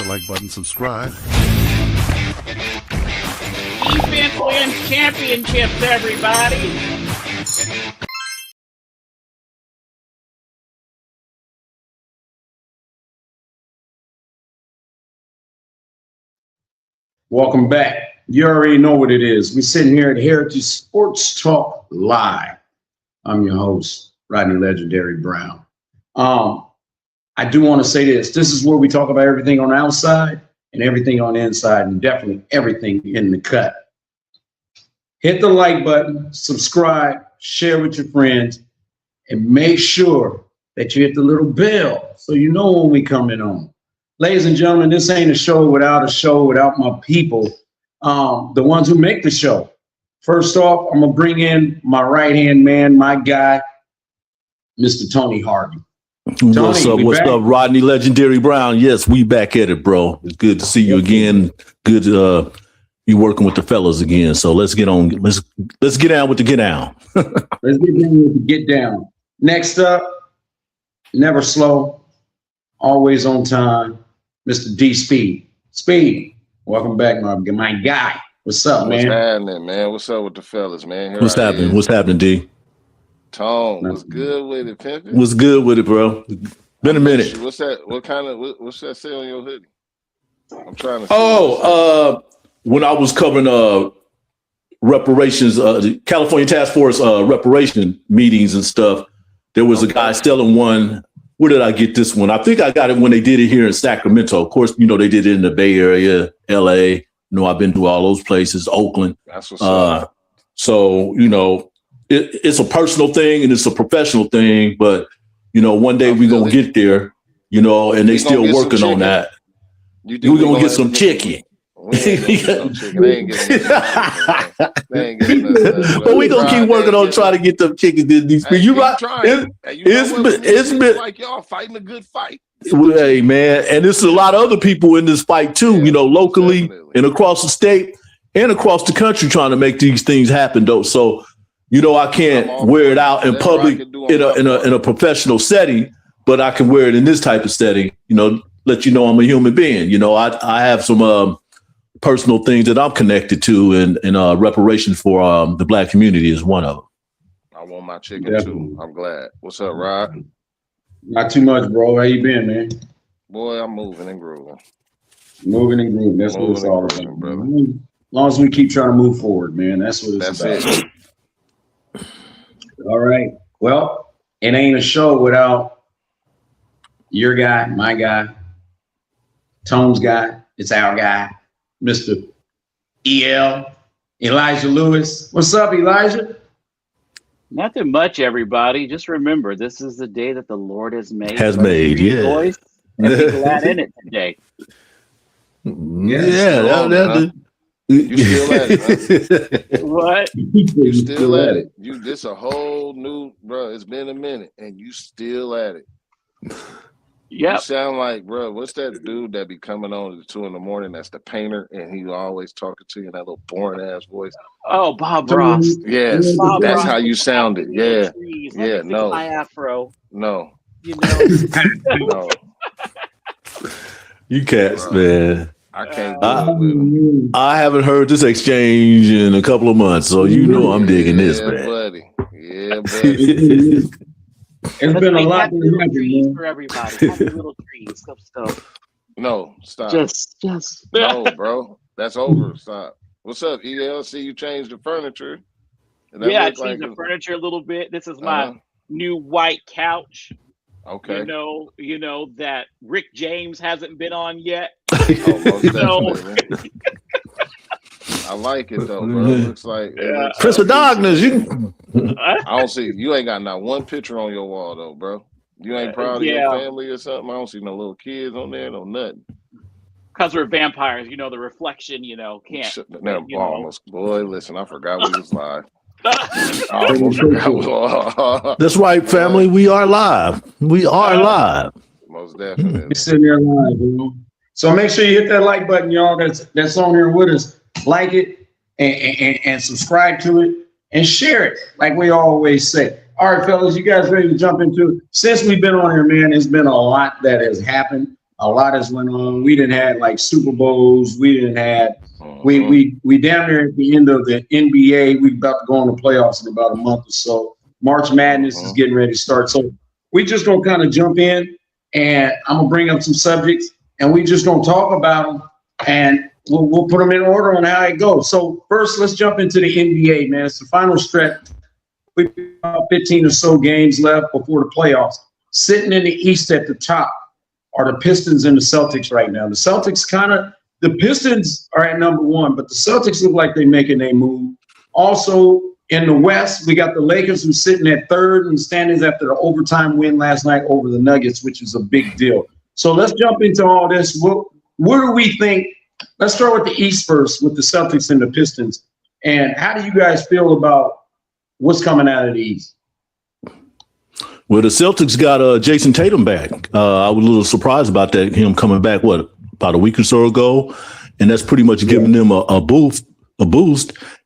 the like button, subscribe. Defense wins championships, everybody. Welcome back. You already know what it is. We're sitting here at HAIRitage Sports Talk Live. I'm your host, Rodney Legendary Brown. I do want to say this. This is where we talk about everything on the outside and everything on the inside, and definitely everything in the cut. Hit the like button, subscribe, share with your friends, and make sure that you hit the little bell so you know when we coming on. Ladies and gentlemen, this ain't a show without my people, the ones who make the show. First off, I'm going to bring in my right-hand man, my guy, Mr. Tony Harvey. Tony, what's up, Rodney Legendary Brown? Yes, we back at it, bro. It's good to see you again. Good you working with the fellas again. So let's get on. Let's get down with the get down. Let's get down with the get down. Next up, never slow, always on time, Mr. D Speed. Speed, welcome back, my guy. What's up, man? What's happening, man? What's up with the fellas, man? Here What's happening? What's happening, D? Tone, what's good with it, pimpin'? What's good with it, bro? Been a minute. What's that? What's that say on your hoodie? I'm trying to. When I was covering reparations, the California Task Force reparation meetings and stuff, there was a guy selling one. Where did I get this one? I think I got it when they did it here in Sacramento. Of course, you know, they did it in the Bay Area, LA. You know, I've been to all those places, Oakland. That's what's up. So, you know, it's a personal thing and it's a professional thing, but you know, one day we're gonna get there, you know, and they still working on that. We're gonna get some chicken. But we gonna keep working on trying to get them chickens. You right? It's been like y'all fighting a good fight. Hey man, and there's a lot of other people in this fight too. You know, locally and across the state and across the country trying to make these things happen. Though, so. You know, I can't wear it out in public in a professional setting, but I can wear it in this type of setting, you know, let you know I'm a human being. You know, I have some personal things that I'm connected to and reparation for the Black community is one of them. I want my chicken too. I'm glad. What's up, Rod? Not too much, bro. How you been, man? Boy, I'm moving and grooving. Moving and grooving. That's what it's all about, brother. As long as we keep trying to move forward, man. That's what it's about. All right. Well, it ain't a show without your guy, my guy, Tone's guy. It's our guy, Mr. Elijah Lewis. What's up, Elijah? Nothing much, everybody. Just remember, this is the day that the Lord has made. Yeah. And be glad in it today. Yeah. You still at it, huh? What? You still at it. This a whole new, bro. It's been a minute, and you still at it. Yeah. You sound like, bro. What's that dude that be coming on at 2 a.m? That's the painter, and he always talking to you in that little boring ass voice. Oh, Bob Ross. Yes, Bob that's Ross how you sounded. Yeah, yeah. No, my afro. No, you know. No. You cats, man. I can't do it. I haven't heard this exchange in a couple of months, so you know I'm digging this, man. Buddy. Yeah, buddy. It's been a lot for everybody. Happy little trees. Stop. No, stop. Just. No, bro. That's over. Stop. What's up, EL? See you changed the furniture. Yeah, I changed the furniture a little bit. This is my new white couch. Okay. You know that Rick James hasn't been on yet. I like it though, bro. It looks like Prince of Darkness. I don't see you ain't got not one picture on your wall though, bro. You ain't proud of your family or something. I don't see no little kids on there, no nothing. Because we're vampires, you know, the reflection, can't. Boy, listen, I forgot we was live. That's right, family. We are live. We are live. Most definitely. You're sitting there live, bro. So make sure you hit that like button, y'all. That's on here with us. Like it and subscribe to it and share it, like we always say. All right, fellas, you guys ready to jump into it? Since we've been on here, man, there's been a lot that has happened. A lot has went on. We didn't have like Super Bowls. We didn't have. We down there at the end of the NBA. We about to go on the playoffs in about a month or so. March Madness is getting ready to start. So we just gonna kind of jump in, and I'm gonna bring up some subjects, and we just gonna talk about them, and we'll put them in order on how it goes. So first, let's jump into the NBA, man. It's the final stretch. We've got 15 or so games left before the playoffs. Sitting in the East at the top are the Pistons and the Celtics right now. The Celtics the Pistons are at number one, but the Celtics look like they're making a move. Also in the West, we got the Lakers who's sitting at third in standings after the overtime win last night over the Nuggets, which is a big deal. So let's jump into all this. What do we think? Let's start with the East first, with the Celtics and the Pistons. And how do you guys feel about what's coming out of the East? Well, the Celtics got Jason Tatum back. I was a little surprised about that, him coming back, about a week or so ago. And that's pretty much giving them a boost.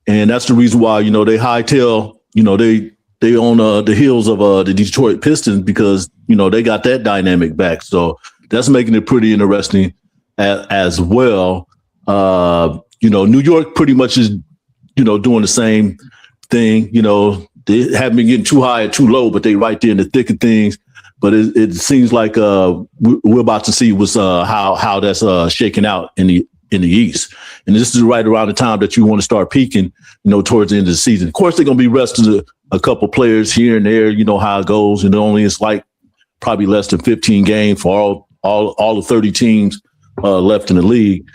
And that's the reason why, they hightail, they on the heels of the Detroit Pistons because, they got that dynamic back. So that's making it pretty interesting as well. New York pretty much is, doing the same thing. They haven't been getting too high or too low, but they right there in the thick of things. But it seems like we're about to see how that's shaking out in the East. And this is right around the time that you want to start peaking, towards the end of the season. Of course, they're going to be resting a couple players here and there. You know how it goes. And only it's like probably less than 15 games for all the 30 teams left in the league.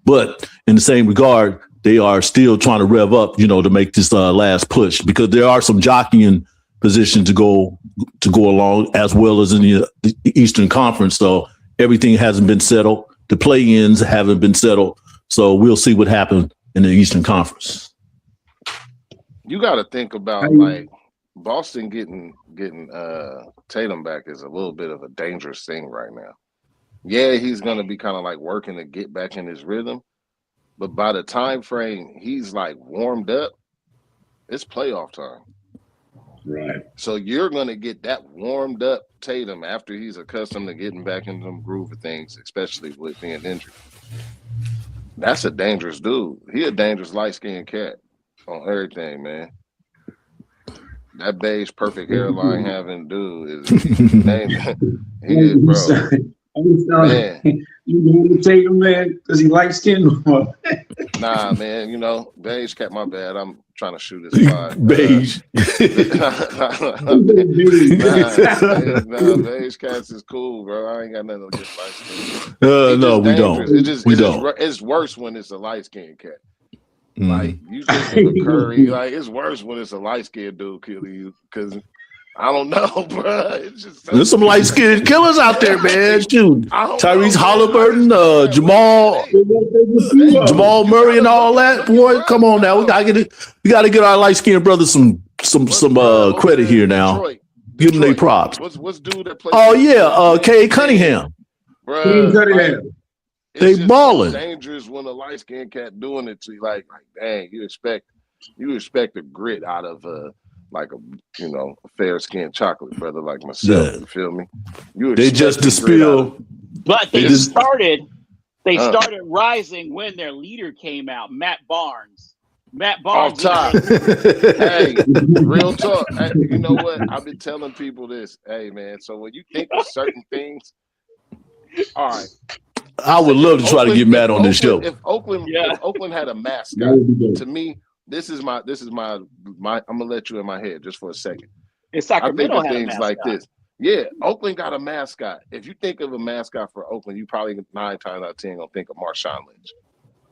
But in the same regard, they are still trying to rev up, to make this last push because there are some jockeying positions to go along as well as in the Eastern Conference. So everything hasn't been settled. The play-ins haven't been settled. So we'll see what happens in the Eastern Conference. You got to think about like Boston getting Tatum back is a little bit of a dangerous thing right now. Yeah, he's going to be kind of like working to get back in his rhythm. But by the time frame he's like warmed up, it's playoff time. Right. So you're going to get that warmed up Tatum after he's accustomed to getting back into the groove of things, especially with being injured. That's a dangerous dude. He a dangerous light-skinned cat on everything, man. That beige perfect hairline having dude is he is, bro. Man. You want to take him, man, because he likes skin. Nah, man, beige cat, my bad. I'm trying to shoot his spot. Beige. Beige cats is cool, bro. I ain't got nothing against light skin. No, we don't. It's worse when it's a light skinned cat. Like you think of a Curry, like it's worse when it's a light skinned dude killing you because I don't know, bro. It's just there's some light skinned killers out there, man. Shoot, Tyrese Halliburton, Jamal Murray, and all that. Boy, come on now, we gotta get our light skinned brothers some credit here now. Detroit. Give them their props. What's dude that plays? Oh yeah, K. Cunningham. Bro, they balling. Dangerous when a light skinned cat doing it to you. Like dang, you expect the grit out of like a fair skinned chocolate brother like myself. Yeah. You feel me? They just dispel. But they started rising when their leader came out, Matt Barnes. Off top. Hey, real talk. Hey, you know what? I've been telling people this. Hey, man. So when you think of certain things, all right. I would love to try to get Matt on this show. If Oakland had a mascot, to me, this is my. I'm gonna let you in my head just for a second. Sacramento I think of things like this. Yeah, Oakland got a mascot. If you think of a mascot for Oakland, you probably 9 times out of 10 gonna think of Marshawn Lynch.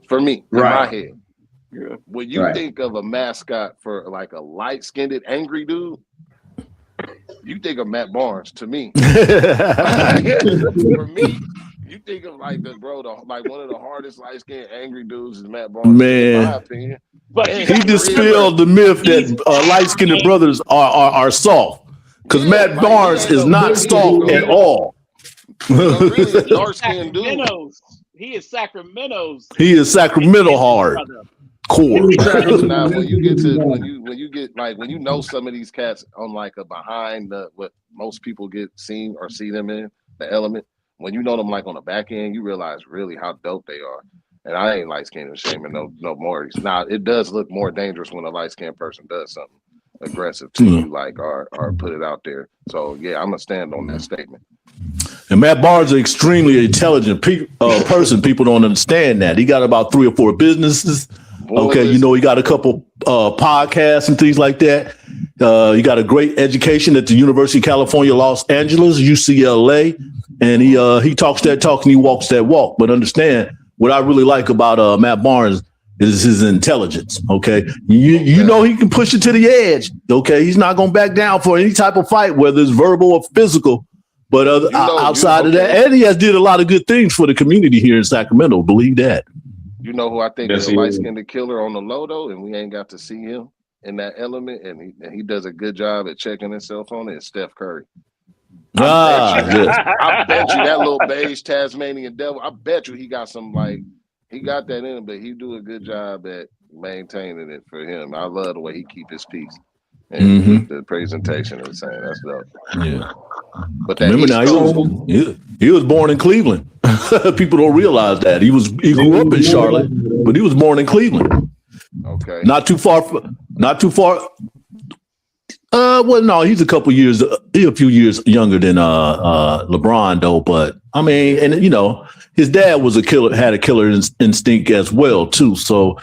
For me, in my head. Yeah. When you think of a mascot for like a light-skinned, angry dude, you think of Matt Barnes. To me, for me, you think of like like one of the hardest light-skinned, angry dudes is Matt Barnes. Man, in my opinion. But he dispelled the myth that light-skinned brothers are soft. Because Matt Barnes is not soft at all. Really dark-skinned dude. He is Sacramento's. He is Sacramento hard. Core. Now, when you know some of these cats on like a behind what most people see them in the element, when you know them like on the back end, you realize really how dope they are. And I ain't light skinned and shaming no more. Now it does look more dangerous when a light skinned person does something aggressive to you, like or put it out there. So yeah, I'm gonna stand on that statement. And Matt Barnes is an extremely intelligent person. People don't understand that. He got about 3 or 4 businesses. Okay, you know, he got a couple podcasts and things like that. He got a great education at the University of California, Los Angeles, UCLA, and he talks that talk and he walks that walk. But understand, what I really like about Matt Barnes is his intelligence. Okay, you know he can push it to the edge. Okay, he's not going to back down for any type of fight, whether it's verbal or physical. But outside of that, and he has did a lot of good things for the community here in Sacramento. Believe that. You know who I think is a light-skinned killer on the low though, and we ain't got to see him in that element, and he does a good job at checking himself on it. Is Steph Curry. I bet you that little beige Tasmanian devil. I bet you he got some he got that in him, but he do a good job at maintaining it for him. I love the way he keep his peace and the presentation and saying that's dope. Yeah. But that remember now, he was born in Cleveland. People don't realize that he grew up in Charlotte, but he was born in Cleveland. Okay, not too far. Well, no, he's a few years younger than LeBron, though. But I mean, and you know, his dad was had a killer instinct as well, too. So,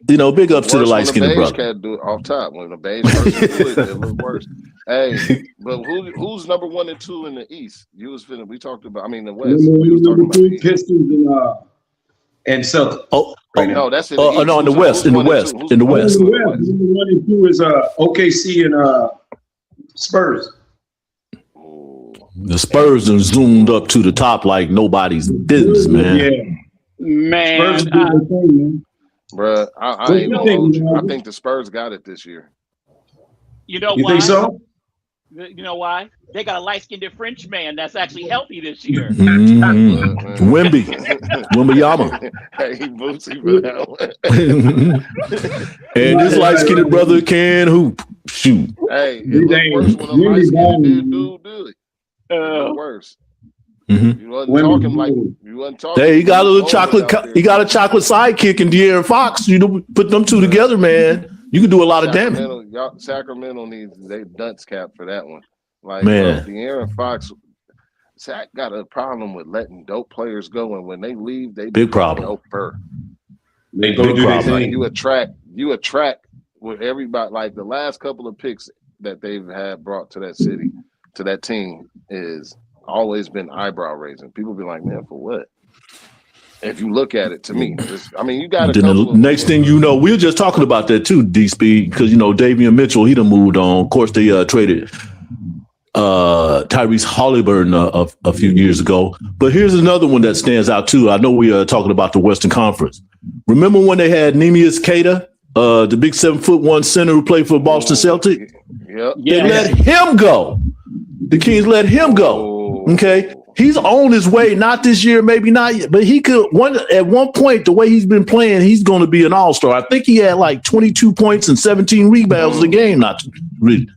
you know, big ups to the light skinned brother. Can't do it off top. When the beige person do it, it looks worse. Hey, but who's number 1 and 2 in the East? We talked about. I mean, the West. We was talking about the East. Pistons and Celtics. No, that's in the East. No, in the West. In the West. Number 1 and 2 is OKC and Spurs. The Spurs are zoomed up to the top like nobody's business, man. Yeah, man. Bruh, I ain't gonna hold you. I think the Spurs got it this year. You know why? You think so? You know why? They got a light-skinned French man that's actually healthy this year. Wembyama. Hey, Bootsy for that one. And this light-skinned brother can hoop. Shoot. Hey, it looked worse when a light-skinned dude do it. Worse. You wasn't talking Hey, he got a little chocolate. He got a chocolate sidekick in De'Aaron Fox. You know, put them two together, man. You can do a lot of damage. Sacramento needs they dunce cap for that one. Like De'Aaron Fox, Sac got a problem with letting dope players go, and when they leave, they big problem. Doper. They go do their thing. You attract with everybody. Like the last couple of picks that they've had brought to that city, to that team, is always been eyebrow raising. People be like, man, for what? If you look at it, to me, you got to. The next thing you know, we were just talking about that too, D-Speed, because you know Davion Mitchell, he done moved on. Of course, they traded Tyrese Halliburton a few years ago. But here's another one that stands out too. I know we are talking about the Western Conference. Remember when they had Neemias Queta, the big 7'1" center who played for Boston Celtics? Yep. They let him go. The Kings let him go. Okay. He's on his way, not this year, maybe not yet, but he could at one point, the way he's been playing, he's going to be an all-star. I think he had like 22 points and 17 rebounds a game. Not really.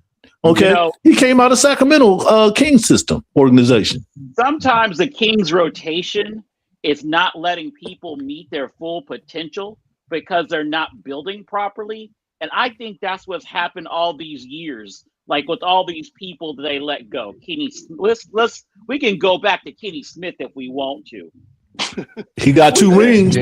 Okay. You know, he came out of Sacramento Kings system organization. Sometimes the Kings rotation is not letting people meet their full potential because they're not building properly. And I think that's what's happened all these years. Like with all these people that they let go, we can go back to Kenny Smith if we want to. He got 2 rings.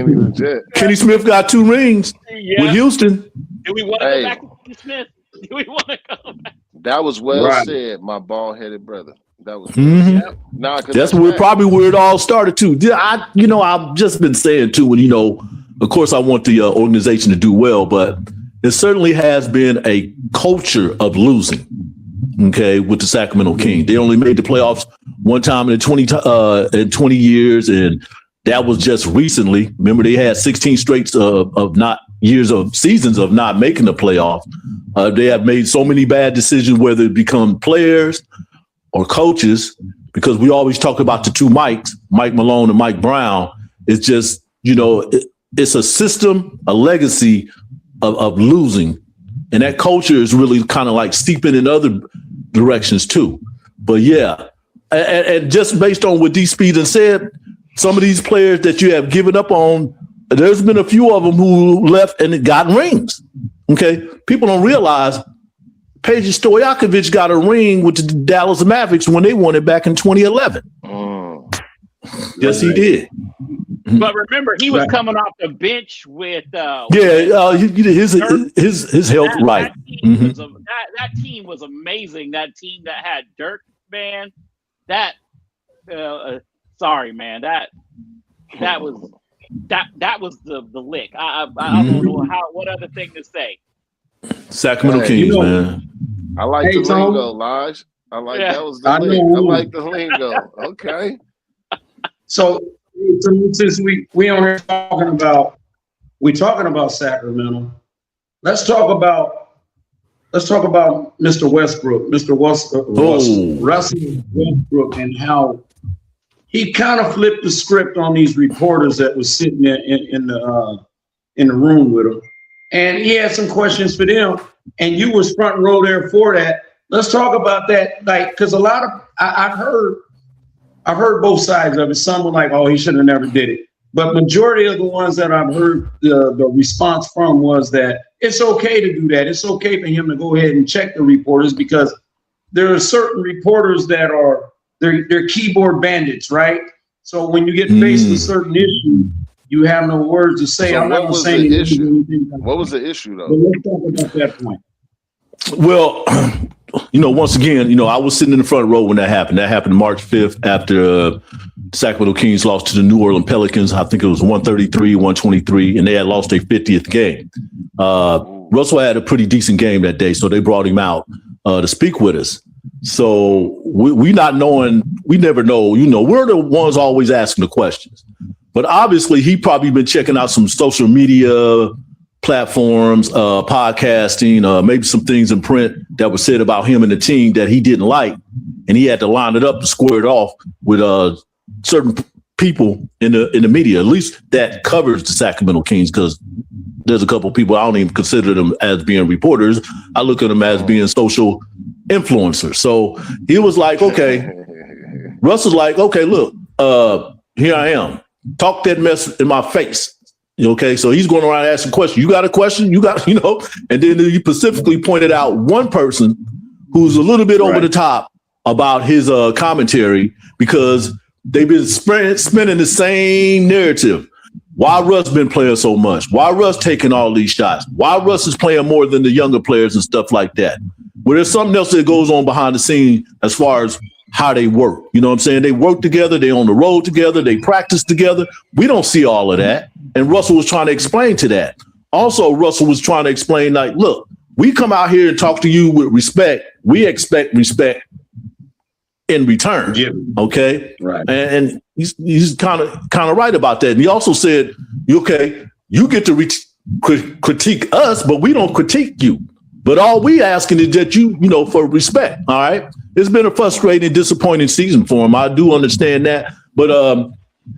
Kenny Smith got 2 rings with Houston. Do we want to go back to Kenny Smith? Do we want to go back? That was said, my bald-headed brother. That was that's probably where it all started too. I've just been saying too, and of course, I want the organization to do well, but there certainly has been a culture of losing. Okay, with the Sacramento Kings, they only made the playoffs one time in 20 years, and that was just recently. Remember, they had 16 straight seasons of not making the playoffs. They have made so many bad decisions, whether it become players or coaches, because we always talk about the 2 Mikes, Mike Malone and Mike Brown. It's just it's a system, a legacy of losing. And that culture is really kind of like seeping in other directions too. But yeah, and just based on what D Speed has said, some of these players that you have given up on, there's been a few of them who left and got rings. Okay, people don't realize Peja Stojakovic got a ring with the Dallas Mavericks when they won it back in 2011. Yes, he did. But remember, he was coming off the bench with his health right. That team was amazing. That team that had Dirk, man. That sorry, man. That was the lick. I don't know what other thing to say. Sacramento Kings, man. I like the lingo, Lige. I like that was the lingo. I like the lingo. Okay. So since we on here talking about Sacramento, let's talk about Mr. Westbrook, Russell Westbrook, and how he kind of flipped the script on these reporters that was sitting there in the room with him, and he had some questions for them, and you was front row there for that. Let's talk about that, like, because a lot of I've heard both sides of it. Some were like, "Oh, he should have never did it," but majority of the ones that I've heard the response from was that it's okay to do that. It's okay for him to go ahead and check the reporters, because there are certain reporters that are they're keyboard bandits, right? So when you get faced with certain issues, you have no words to say. So I'm not going to say anything. What was the issue, though? But let's talk about that point. Well, once again, I was sitting in the front row when that happened. That happened March 5th after Sacramento Kings lost to the New Orleans Pelicans. I think it was 133-123, and they had lost their 50th game. Russell had a pretty decent game that day, so they brought him out to speak with us. So we never know, we're the ones always asking the questions. But obviously, he probably been checking out some social media platforms, podcasting, maybe some things in print that were said about him and the team that he didn't like. And he had to line it up to square it off with certain people in the media, at least that covers the Sacramento Kings, because there's a couple of people I don't even consider them as being reporters. I look at them as being social influencers. So he was like, okay, Russell's like, okay, look, here I am. Talk that mess in my face. Okay, so he's going around asking questions. You got a question? You got, and then he specifically pointed out one person who's a little bit over the top about his commentary, because they've been spinning the same narrative. Why Russ been playing so much? Why Russ taking all these shots? Why Russ is playing more than the younger players and stuff like that? Well, there's something else that goes on behind the scene as far as how they work. You know what I'm saying? They work together. They on the road together. They practice together. We don't see all of that. And Russell was trying to explain to that. Also, Russell was trying to explain, like, look, we come out here and talk to you with respect. We expect respect in return. Yeah. Okay. Right. And he's kind of right about that. And he also said, okay, you get to critique us, but we don't critique you. But all we asking is that you for respect. All right. It's been a frustrating, disappointing season for him. I do understand that. But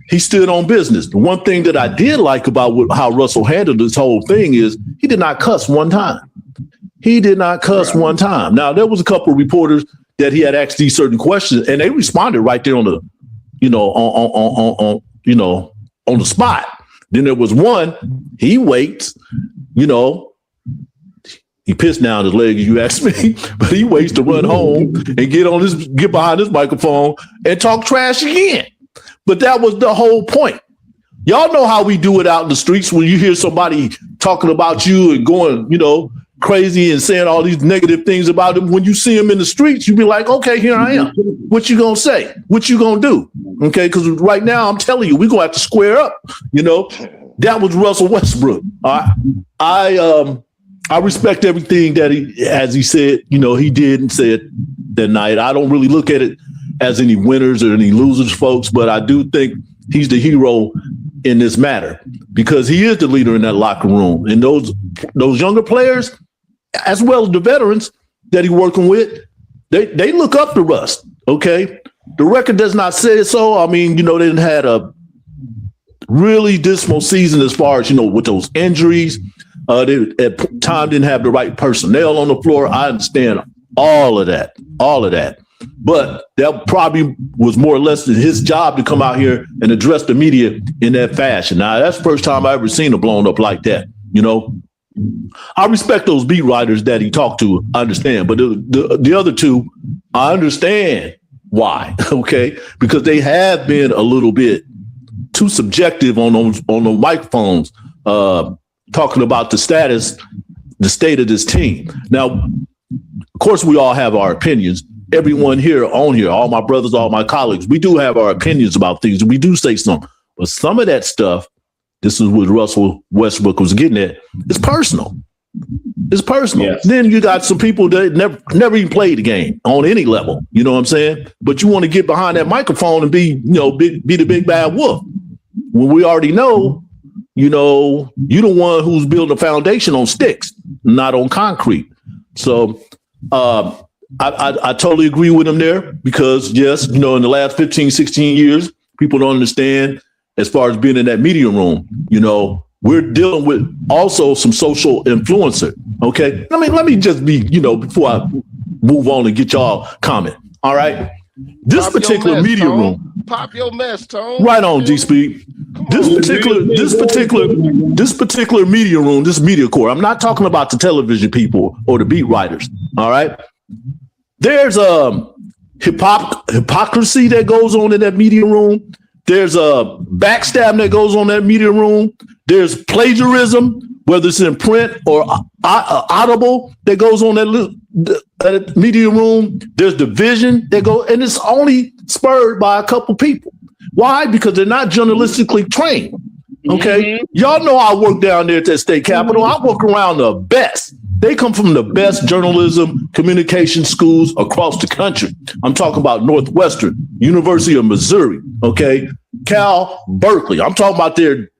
he stood on business. The one thing that I did like about how Russell handled this whole thing is he did not cuss one time. He did not cuss one time. Now, there was a couple of reporters that he had asked these certain questions, and they responded right there on the, on the spot. Then there was one, he waits, he pissed down his leg, you asked me, but he waits to run home and get behind his microphone and talk trash again. But that was the whole point. Y'all know how we do it out in the streets when you hear somebody talking about you and going, crazy and saying all these negative things about them. When you see them in the streets, you be like, okay, here I am. What you gonna say? What you gonna do? Okay, because right now I'm telling you, we're gonna have to square up. That was Russell Westbrook. I respect everything that he said, he did and said that night. I don't really look at it as any winners or any losers, folks, but I do think he's the hero in this matter because he is the leader in that locker room. And those younger players, as well as the veterans that he's working with, they look up to Russ, okay? The record does not say so. I mean, they didn't had a really dismal season as far as, with those injuries. They at time didn't have the right personnel on the floor. I understand all of that. But that probably was more or less his job to come out here and address the media in that fashion. Now, that's the first time I ever seen it blown up like that. You know, I respect those beat writers that he talked to. I understand. But the other two, I understand why. Okay. Because they have been a little bit too subjective on those microphones, talking about the state of this team. Now, of course, we all have our opinions. Everyone here on here, all my brothers, all my colleagues, we do have our opinions about things, and we do say something. But some of that stuff, this is what Russell Westbrook was getting at, it's personal. It's personal. Yes. Then you got some people that never even played the game on any level. You know what I'm saying? But you want to get behind that microphone and be the big bad wolf. When we already know, you know, you're the one who's building a foundation on sticks, not on concrete. So I totally agree with him there because, yes, you know, in the last 15, 16 years, people don't understand as far as being in that media room, you know, we're dealing with also some social influencer. OK, let me just be, you know, before I move on and get y'all comment. All right. This pop particular mess, media Tone. Room. Pop your mess, Tone. Right on, G-Speed. This particular media room, this media core, I'm not talking about the television people or the beat writers. All right. There's hypocrisy that goes on in that media room. There's a backstabbing that goes on in that media room. There's plagiarism, whether it's in print or audible, that goes on that media room. There's division that goes, and it's only spurred by a couple people. Why? Because they're not journalistically trained. Okay. Mm-hmm. Y'all know I work down there at that state capitol. I work around the best. They come from the best journalism communication schools across the country. I'm talking about Northwestern, University of Missouri, okay, Cal, Berkeley. I'm talking about their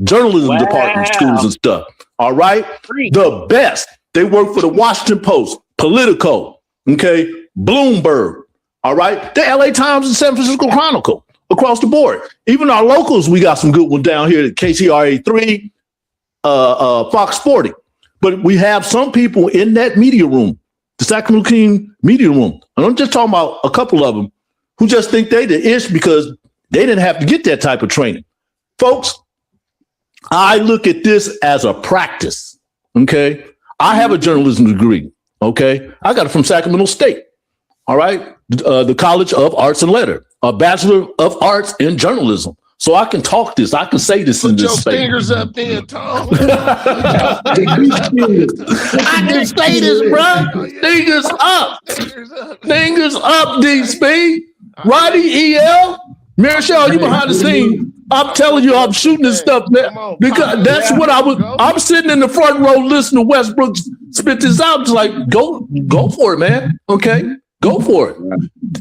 journalism department schools and stuff. All right. The best. They work for the Washington Post, Politico, okay, Bloomberg. All right. The LA Times and San Francisco Chronicle across the board. Even our locals, we got some good ones down here at KCRA3, Fox 40. But we have some people in that media room, the Sacramento King media room. And I'm just talking about a couple of them who just think they the ish because they didn't have to get that type of training. Folks, I look at this as a practice. Okay. I have a journalism degree. Okay. I got it from Sacramento State. All right. The College of Arts and Letters, a Bachelor of Arts in Journalism. So I can talk this. I can say this in this space. Put your fingers up there, Tom. I can say this, bro. Fingers up. Fingers up, D-Speed. Roddy EL. Marichelle, you behind the scene. I'm telling you, I'm shooting this stuff now because that's what I'm sitting in the front row listening to Westbrook spit this out. Just like, go for it, man. Okay. Go for it.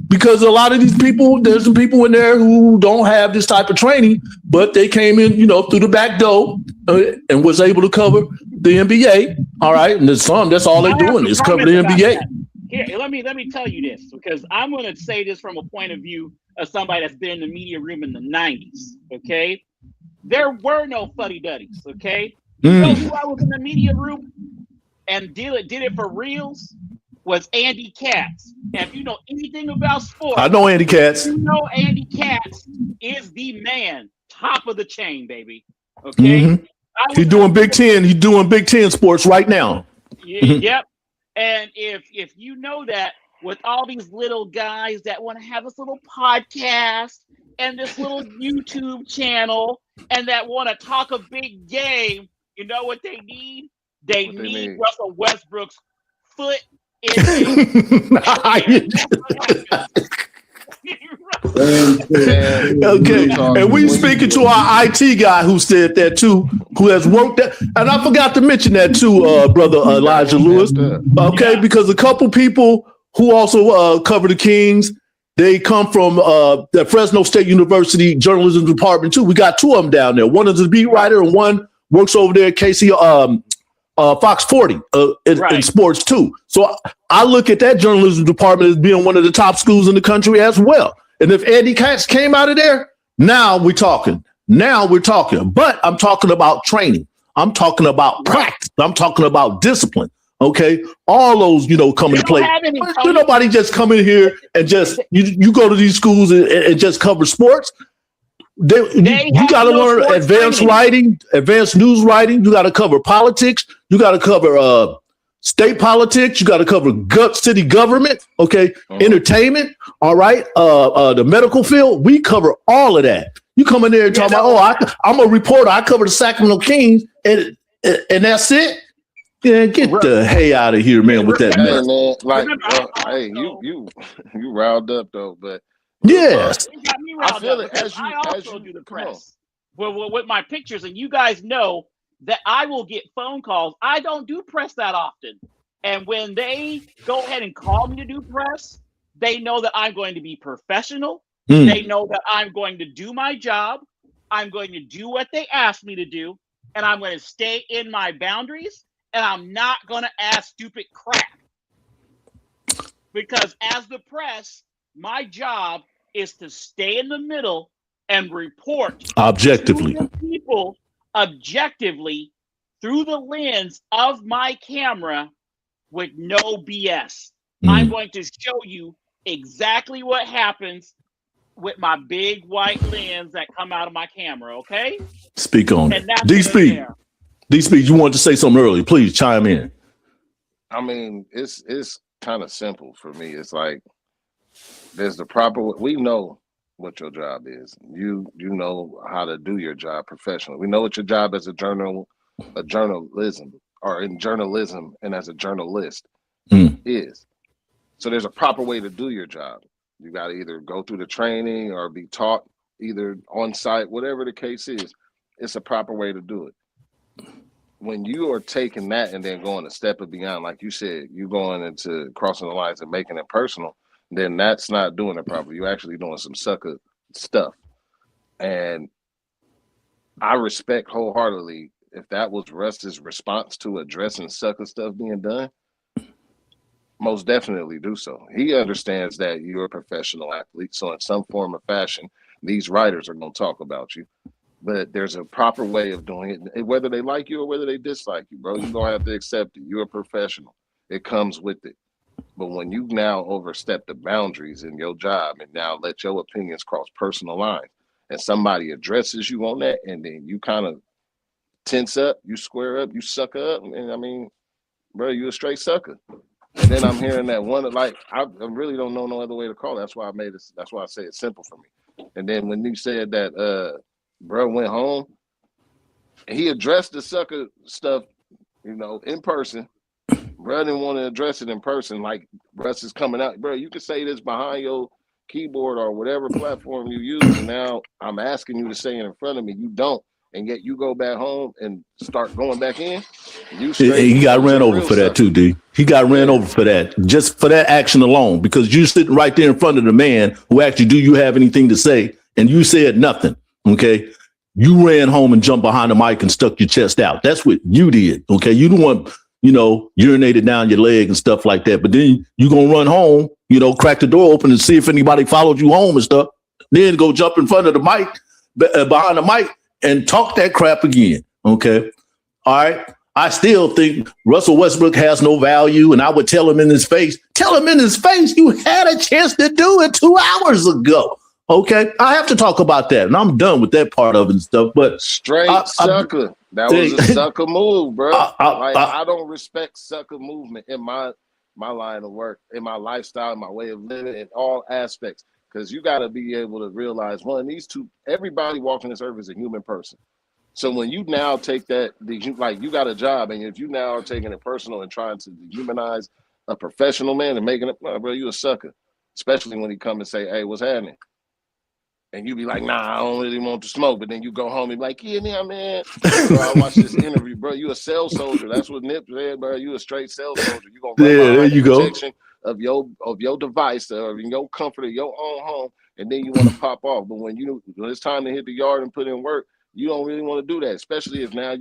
Because a lot of these people, there's some people in there who don't have this type of training, but they came in, you know, through the back door and was able to cover the NBA. All right. And there's some, that's all they're doing is cover the NBA. Here, let me tell you this, because I'm going to say this from a point of view of somebody that's been in the media room in the 90s. Okay. There were no fuddy-duddies. Okay. You know who I was in the media room and did it for reals? Was Andy Katz. And if you know anything about sports, I know Andy Katz. You know Andy Katz is the man, top of the chain, baby. Okay, he's doing Big Ten. He's doing Big Ten sports right now. Yep. And if you know that, with all these little guys that want to have this little podcast and this little YouTube channel and that want to talk a big game, you know what they need? They need Russell Westbrook's foot. Okay, and we speaking to our IT guy who said that too, who has worked that, and I forgot to mention that too, brother Elijah Lewis. Okay, because a couple people who also cover the Kings, they come from the Fresno State University journalism department too. We got two of them down there. One is a beat writer, and one works over there at KC. Fox 40 in sports too. So I look at that journalism department as being one of the top schools in the country as well. And if Andy Katz came out of there, now we're talking. But I'm talking about training. I'm talking about practice. I'm talking about discipline. Okay, all those, come into play. Nobody just come in here and just you go to these schools and just cover sports. You got to learn advanced writing, advanced news writing. You got to cover politics. You got to cover state politics. You got to cover city government. Okay, entertainment. All right, the medical field. We cover all of that. You come in there and talk about, I'm a reporter. I cover the Sacramento Kings, and that's it. Yeah, get the hay out of here, man, with that mess. Hey, you riled up though, but yes, it got me riled up. I also do the press with my pictures, and you guys know that I will get phone calls. I don't do press that often, and when they go ahead and call me to do press, they know that I'm going to be professional. They know that I'm going to do my job. I'm going to do what they ask me to do, and I'm going to stay in my boundaries. And I'm not going to ask stupid crap, because as the press, my job is to stay in the middle and report objectively to the people objectively through the lens of my camera with no BS. I'm going to show you exactly what happens with my big white lens that come out of my camera. Okay. Speak on it. D-Speed, you wanted to say something earlier. Please chime in. I mean, it's kind of simple for me. It's like there's the proper. We know what your job is. You know how to do your job professionally. We know what your job as a journalism, or in journalism and as a journalist is. So there's a proper way to do your job. You got to either go through the training or be taught either on site, whatever the case is. It's a proper way to do it. When you are taking that and then going a step beyond, like you said, you going into crossing the lines and making it personal, then that's not doing it properly. You're actually doing some sucker stuff. And I respect wholeheartedly if that was Russ's response to addressing sucker stuff being done, most definitely do so. He understands that you're a professional athlete, so in some form or fashion, these writers are going to talk about you. But there's a proper way of doing it, whether they like you or whether they dislike you, bro. You're going to have to accept it. You're a professional. It comes with it. But when you now overstep the boundaries in your job and now let your opinions cross personal lines, and somebody addresses you on that, and then you kind of tense up, you square up, you suck up, and I mean, bro, you a straight sucker. And then I'm hearing that one, like, I really don't know no other way to call it. That's why I made it. That's why I say it's simple for me. And then when you said that, bro went home, and he addressed the sucker stuff, in person. Bro didn't want to address it in person. Like, Russ is coming out, bro. You can say this behind your keyboard or whatever platform you use. And now I'm asking you to say it in front of me. You don't. And yet you go back home and start going back in. He got ran over for that too, D. He got ran over for that, just for that action alone, because you're sitting right there in front of the man who actually, do you have anything to say? And you said nothing. Okay. You ran home and jumped behind the mic and stuck your chest out. That's what you did. Okay. You don't want, urinated down your leg and stuff like that. But then you going to run home, crack the door open and see if anybody followed you home and stuff. Then go jump in front of the mic, behind the mic, and talk that crap again. Okay. All right. I still think Russell Westbrook has no value. And I would tell him in his face, you had a chance to do it 2 hours ago. Okay, I have to talk about that, and I'm done with that part of it and stuff. But straight sucker, that was a sucker move, bro. I don't respect sucker movement in my line of work, in my lifestyle, my way of living, in all aspects. Because you got to be able to realize everybody walking this earth is a human person. So when you now take that, you got a job, and if you now are taking it personal and trying to dehumanize a professional man and making it, bro, you a sucker. Especially when he come and say, "Hey, what's happening?" And you be like, "Nah, I don't really want to smoke." But then you go home and be like, "Yeah, man. Bro, I watched this interview, bro. You a cell soldier. That's what Nip said, bro. You a straight cell soldier. You gonna run there you go. Protection of your device or in your comfort of your own home, and then you want to pop off. But when it's time to hit the yard and put in work, you don't really want to do that, especially if now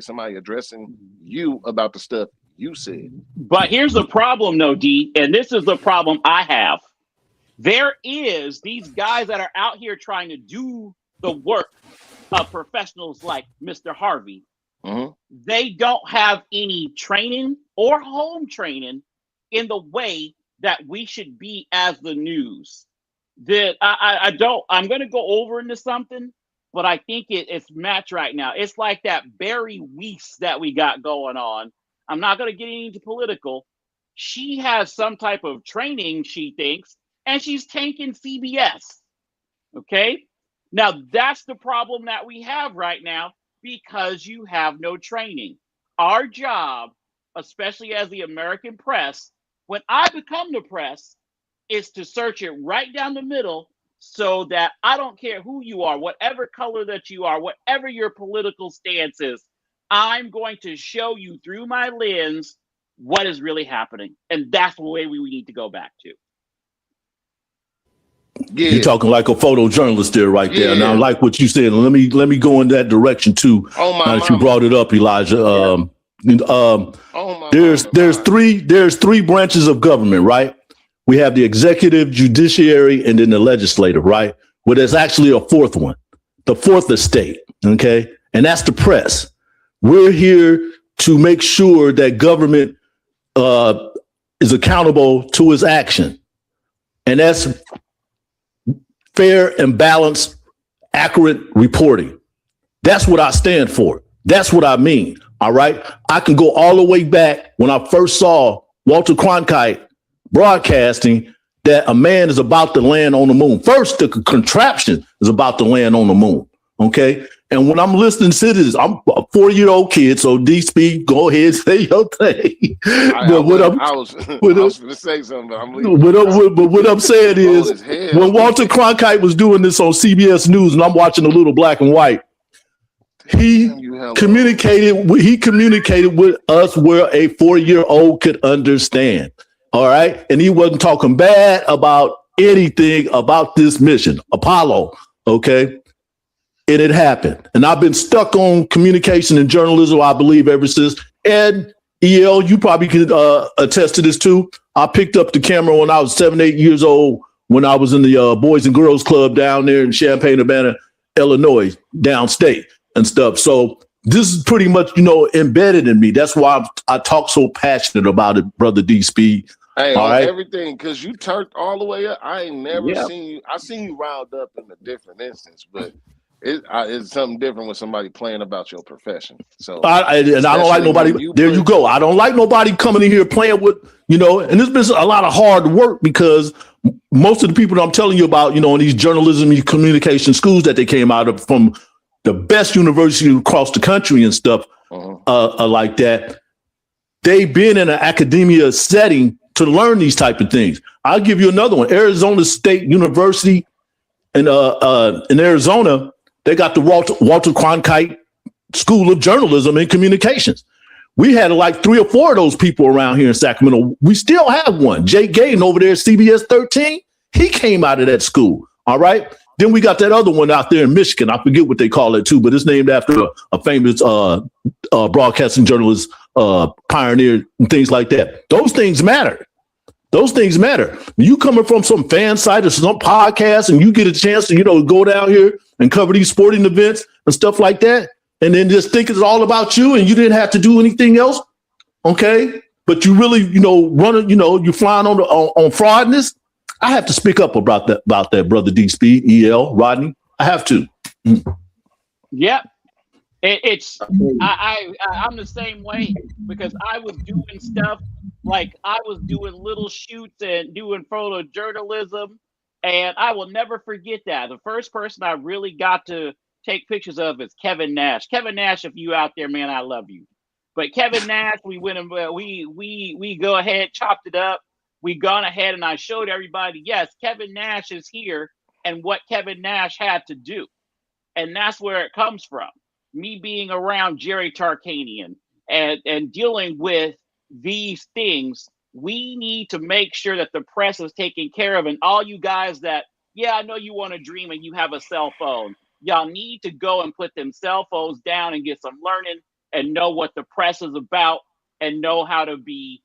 somebody addressing you about the stuff you said." But here's the problem, though, D, and this is the problem I have. There is these guys that are out here trying to do the work of professionals like Mr. Harvey, They don't have any training or home training in the way that we should be as the news. That I'm going to go over into something, but I think it's matched right now. It's like that Barry Weiss that we got going on. I'm not going to get into political. She has some type of training, she thinks, and she's tanking CBS. Okay? Now, that's the problem that we have right now because you have no training. Our job, especially as the American press, when I become the press, is to search it right down the middle so that I don't care who you are, whatever color that you are, whatever your political stance is, I'm going to show you through my lens what is really happening. And that's the way we need to go back to. Yeah. You're talking like a photojournalist there right there. Now, I like what you said. Let me go in that direction too. Now that you brought it up, Elijah. There's three branches of government, right? We have the executive, judiciary, and then the legislative, right? Well, there's actually a fourth one, the fourth estate, okay? And that's the press. We're here to make sure that government is accountable to its action. And that's fair and balanced, accurate reporting. That's what I stand for. That's what I mean, all right? I can go all the way back when I first saw Walter Cronkite broadcasting that a man is about to land on the moon. First, the contraption is about to land on the moon, okay? And when I'm listening to this, I'm a 4-year-old kid, so D-Speed, go ahead, say your thing. I was going to say something, but I'm leaving. But what I'm saying is, when Walter Cronkite was doing this on CBS News, and I'm watching a little black and white, he communicated with us where a 4-year-old could understand. All right. And he wasn't talking bad about anything about this mission, Apollo. OK. And it happened. And I've been stuck on communication and journalism, I believe, ever since. And EL, you probably could attest to this, too. I picked up the camera when I was 7, 8 years old, when I was in the Boys and Girls Club down there in Champaign-Urbana, Illinois, downstate and stuff. So this is pretty much, embedded in me. That's why I talk so passionate about it, Brother D-Speed. Hey, all right. Everything, because you turned all the way up. I ain't never seen you. I seen you riled up in a different instance, but it's something different when somebody playing about your profession. So, I don't like nobody. You go. I don't like nobody coming in here playing with, and there's been a lot of hard work because most of the people that I'm telling you about, in these journalism and communication schools that they came out of from the best universities across the country and stuff like that, they've been in an academia setting to learn these type of things. I'll give you another one. Arizona State University in Arizona, they got the Walter Cronkite School of Journalism and Communications. We had like 3 or 4 of those people around here in Sacramento. We still have one. Jake Gayden over there at CBS 13, he came out of that school. All right. Then we got that other one out there in Michigan. I forget what they call it too, but it's named after a famous broadcasting journalist, pioneer and things like that. Those things matter. Those things matter. When you coming from some fan site or some podcast and you get a chance to, go down here and cover these sporting events and stuff like that, and then just think it's all about you and you didn't have to do anything else. Okay. But you really, running, you're flying on fraudness. I have to speak up about that, Brother D-Speed, EL, Rodney. I have to. Yep. I'm the same way because I was doing stuff like I was doing little shoots and doing photojournalism, and I will never forget that. The first person I really got to take pictures of is Kevin Nash. Kevin Nash, if you out there, man, I love you. But Kevin Nash, we went and we go ahead, chopped it up. We gone ahead and I showed everybody, yes, Kevin Nash is here and what Kevin Nash had to do. And that's where it comes from. Me being around Jerry Tarkanian and dealing with these things, we need to make sure that the press is taken care of. And all you guys that, I know you want to dream and you have a cell phone. Y'all need to go and put them cell phones down and get some learning and know what the press is about and know how to be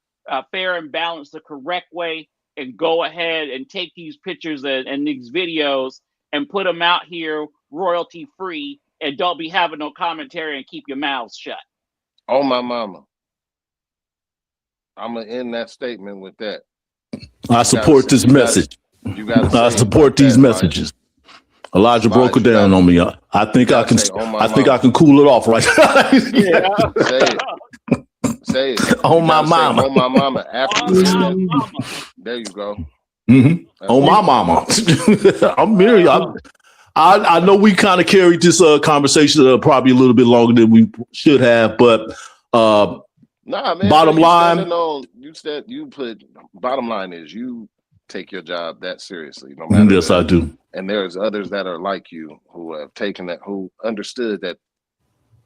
fair and balanced the correct way and go ahead and take these pictures and these videos and put them out here royalty free and don't be having no commentary and keep your mouths shut. Oh my mama. I'm gonna end that statement with that. I support this message. I support these messages. Elijah broke it down on me. I think I can. I think I can cool it off right now. Yeah. Say it. On my mama. On my mama. After you say that, there you go. Mm-hmm. On my mama. I'm very. I know we kind of carried this conversation probably a little bit longer than we should have, but nah, man. Bottom line, bottom line is you take your job that seriously. No matter yes, I do. And there's others that are like you who have taken that, who understood that.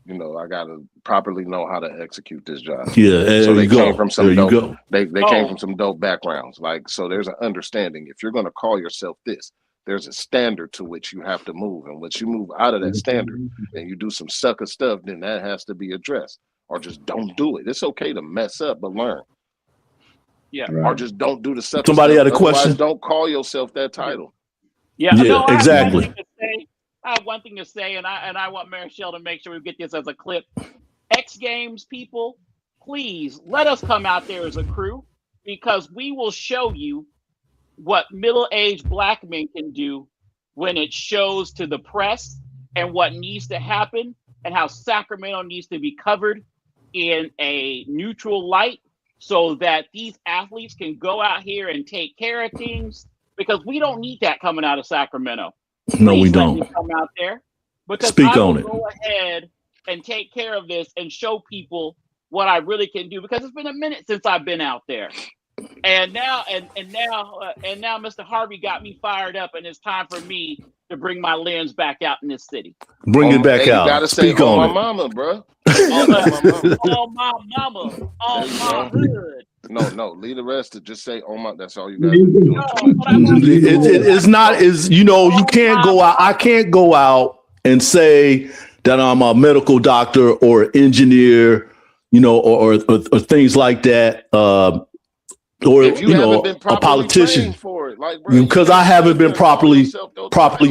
I gotta properly know how to execute this job. Yeah, so they came from some dope. They came from some dope backgrounds. Like, so there's an understanding. If you're gonna call yourself this, there's a standard to which you have to move, and once you move out of that standard and you do some sucker stuff, then that has to be addressed. Or just don't do it. It's okay to mess up, but learn. Yeah. Right. Or just don't do the sucker. Somebody stuff. had a question. Don't call yourself that title. Yeah. No, exactly. I have one thing to say, and I want Marichelle to make sure we get this as a clip. X Games people, please let us come out there as a crew, because we will show you what middle-aged black men can do when it shows to the press, and what needs to happen, and how Sacramento needs to be covered in a neutral light so that these athletes can go out here and take care of things, because we don't need that coming out of Sacramento. No, we Please don't. let me come out there, because Speak I will on it. go ahead and take care of this and show people what I really can do, because it's been a minute since I've been out there. And now Mr. Harvey got me fired up, and it's time for me to bring my lens back out in this city. Bring it back out. You gotta Speak say, on my it. mama, bro. Oh my mama, oh my hood. No, leave the rest to just say, oh my, that's all you gotta do. It's not as, you can't go out. I can't go out and say that I'm a medical doctor or engineer, or things like that. Or a politician, for it, like, bro, because I haven't been properly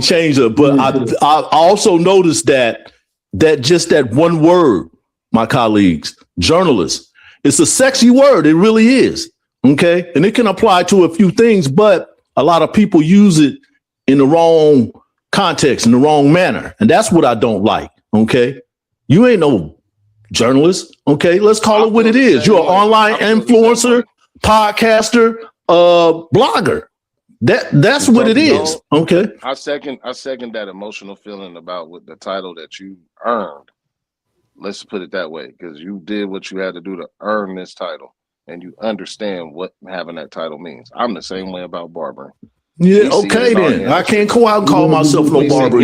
changed. But I also noticed that just that one word, my colleagues, journalists, it's a sexy word. It really is. Okay, and it can apply to a few things, but a lot of people use it in the wrong context, in the wrong manner, and that's what I don't like. Okay, you ain't no journalist. Okay, let's call it what it is. You're an online influencer, podcaster, blogger. That's what it is. Okay. I second that emotional feeling about with the title that you earned. Let's put it that way, because you did what you had to do to earn this title, and you understand what having that title means. I'm the same way about barbering. Yeah. Okay. Then I can't go out and call myself no barber.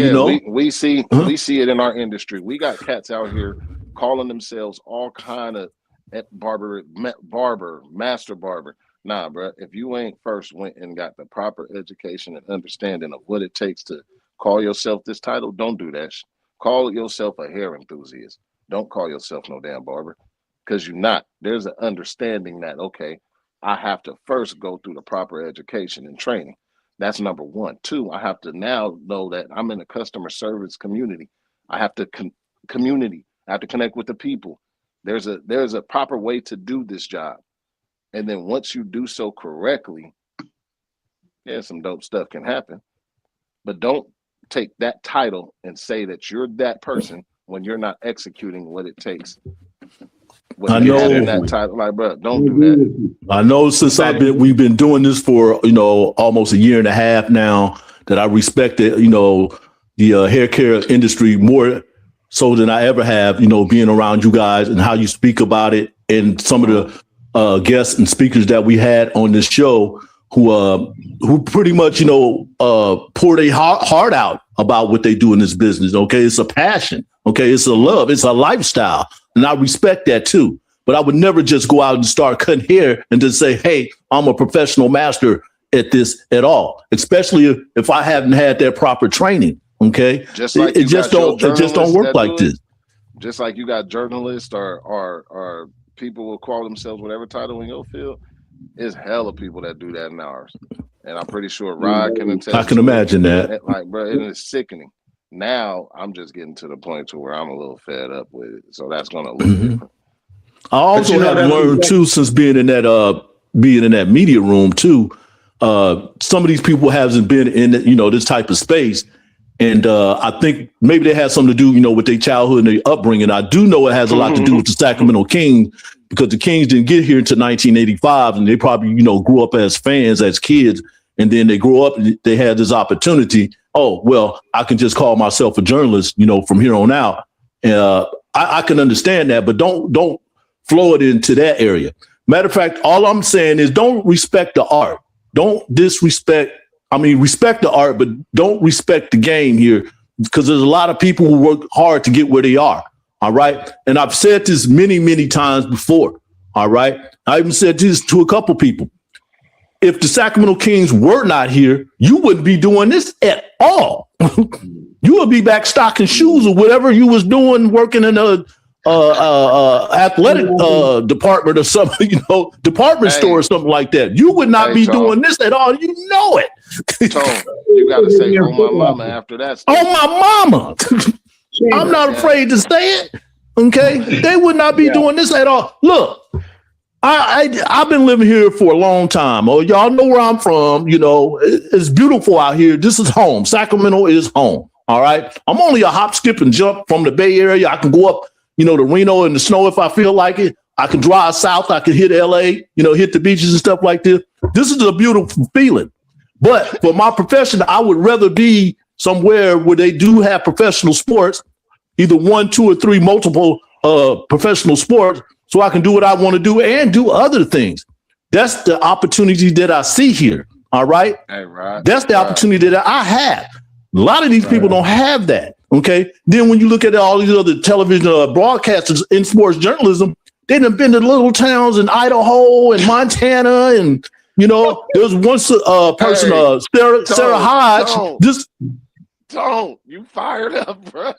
We see it in our industry. We got cats out here calling themselves all kind of barber, master barber. Nah, bro. If you ain't first went and got the proper education and understanding of what it takes to call yourself this title, don't do that. Call yourself a hair enthusiast. Don't call yourself no damn barber, because you're not. There's an understanding that, okay, I have to first go through the proper education and training. That's number one. Two, I have to now know that I'm in a customer service community. I have to I have to connect with the people. There's a proper way to do this job. And then once you do so correctly, some dope stuff can happen. But don't take that title and say that you're that person when you're not executing what it takes. I know that title, like, bro, don't do that. I know since we've been doing this for almost a year and a half now, that I respected the hair care industry more so than I ever have. Being around you guys and how you speak about it, and some of the guests and speakers that we had on this show who pretty much pour their heart out about what they do in this business. Okay, it's a passion. Okay, it's a love. It's a lifestyle. And I respect that too. But I would never just go out and start cutting hair and just say, hey, I'm a professional master at this at all, especially if I haven't had that proper training. Okay. It just don't work like this. Just like you got journalists or people will call themselves whatever title in your field, there's hella people that do that in ours. And I'm pretty sure Rod can attest. I can imagine that. Like, bro, it is sickening. Now I'm just getting to the point to where I'm a little fed up with it. So that's going to look different. I also have learned too, since being in that media room too. Some of these people hasn't been in, this type of space. And I think maybe they had something to do, with their childhood and their upbringing. I do know it has a lot to do with the Sacramento Kings, because the Kings didn't get here until 1985, and they probably, grew up as fans, as kids, and then they grew up and they had this opportunity. Oh, well, I can just call myself a journalist, from here on out. I can understand that, but don't flow it into that area. Matter of fact, all I'm saying is don't respect the art. Don't respect the art, but don't respect the game here, because there's a lot of people who work hard to get where they are. All right. And I've said this many, many times before. All right. I even said this to a couple people. If the Sacramento Kings were not here, you wouldn't be doing this at all. You would be back stocking shoes or whatever you was doing, working in a athletic department or something, department store or something like that. You would not be doing this at all. You know it. Tone, you got to say, "Oh my mama" after that. Oh my mama. I'm not afraid to say it. Okay. They would not be doing this at all. Look, I've been living here for a long time. Oh, y'all know where I'm from. It's beautiful out here. This is home. Sacramento is home. All right. I'm only a hop, skip, and jump from the Bay Area. I can go up, to Reno in the snow if I feel like it. I can drive south. I can hit LA, hit the beaches and stuff like this. This is a beautiful feeling. But for my profession, I would rather be somewhere where they do have professional sports, either 1, 2, or 3 multiple professional sports, so I can do what I want to do and do other things. That's the opportunity that I see here. All right. Hey, right. That's the opportunity that I have. A lot of these people don't have that. Okay. Then when you look at all these other television broadcasters in sports journalism, they done been to little towns in Idaho and Montana, and there's one person, Sarah Hodge. Don't you fired up, bro?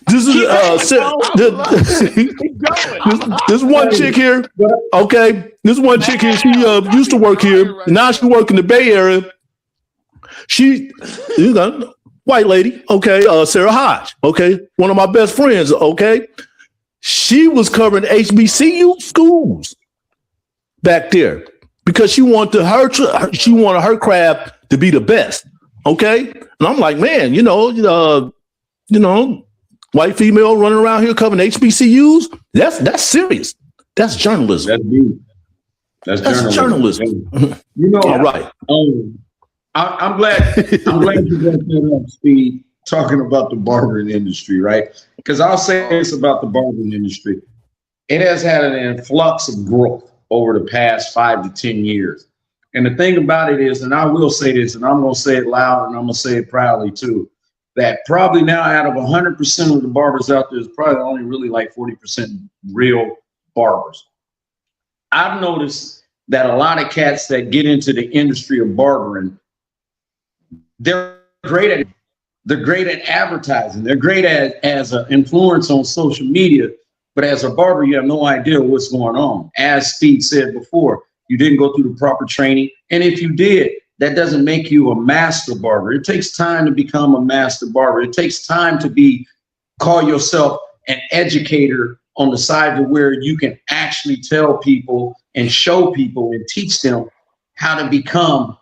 This is this one chick here. Okay, this one chick here. She used to work here. Now she work in the Bay Area. She, white lady. Okay, Sarah Hodge. Okay, one of my best friends. Okay, she was covering HBCU schools back there because she wanted her craft to be the best. Okay. And I'm like, man, white female running around here covering HBCUs. That's serious. That's journalism. That's journalism. All right. I'm glad you brought that up, Steve, talking about the barbering industry, right? Because I'll say this about the barbering industry. It has had an influx of growth over the past 5 to 10 years. And the thing about it is, and I will say this, and I'm going to say it loud and I'm going to say it proudly too, that probably now out of 100% of the barbers out there is probably only really like 40% real barbers. I've noticed that a lot of cats that get into the industry of barbering, they're great at advertising. They're great as an influence on social media, but as a barber, you have no idea what's going on. As Steve said before, you didn't go through the proper training. And if you did, that doesn't make you a master barber. It takes time to become a master barber. It takes time to call yourself an educator on the side to where you can actually tell people and show people and teach them how to become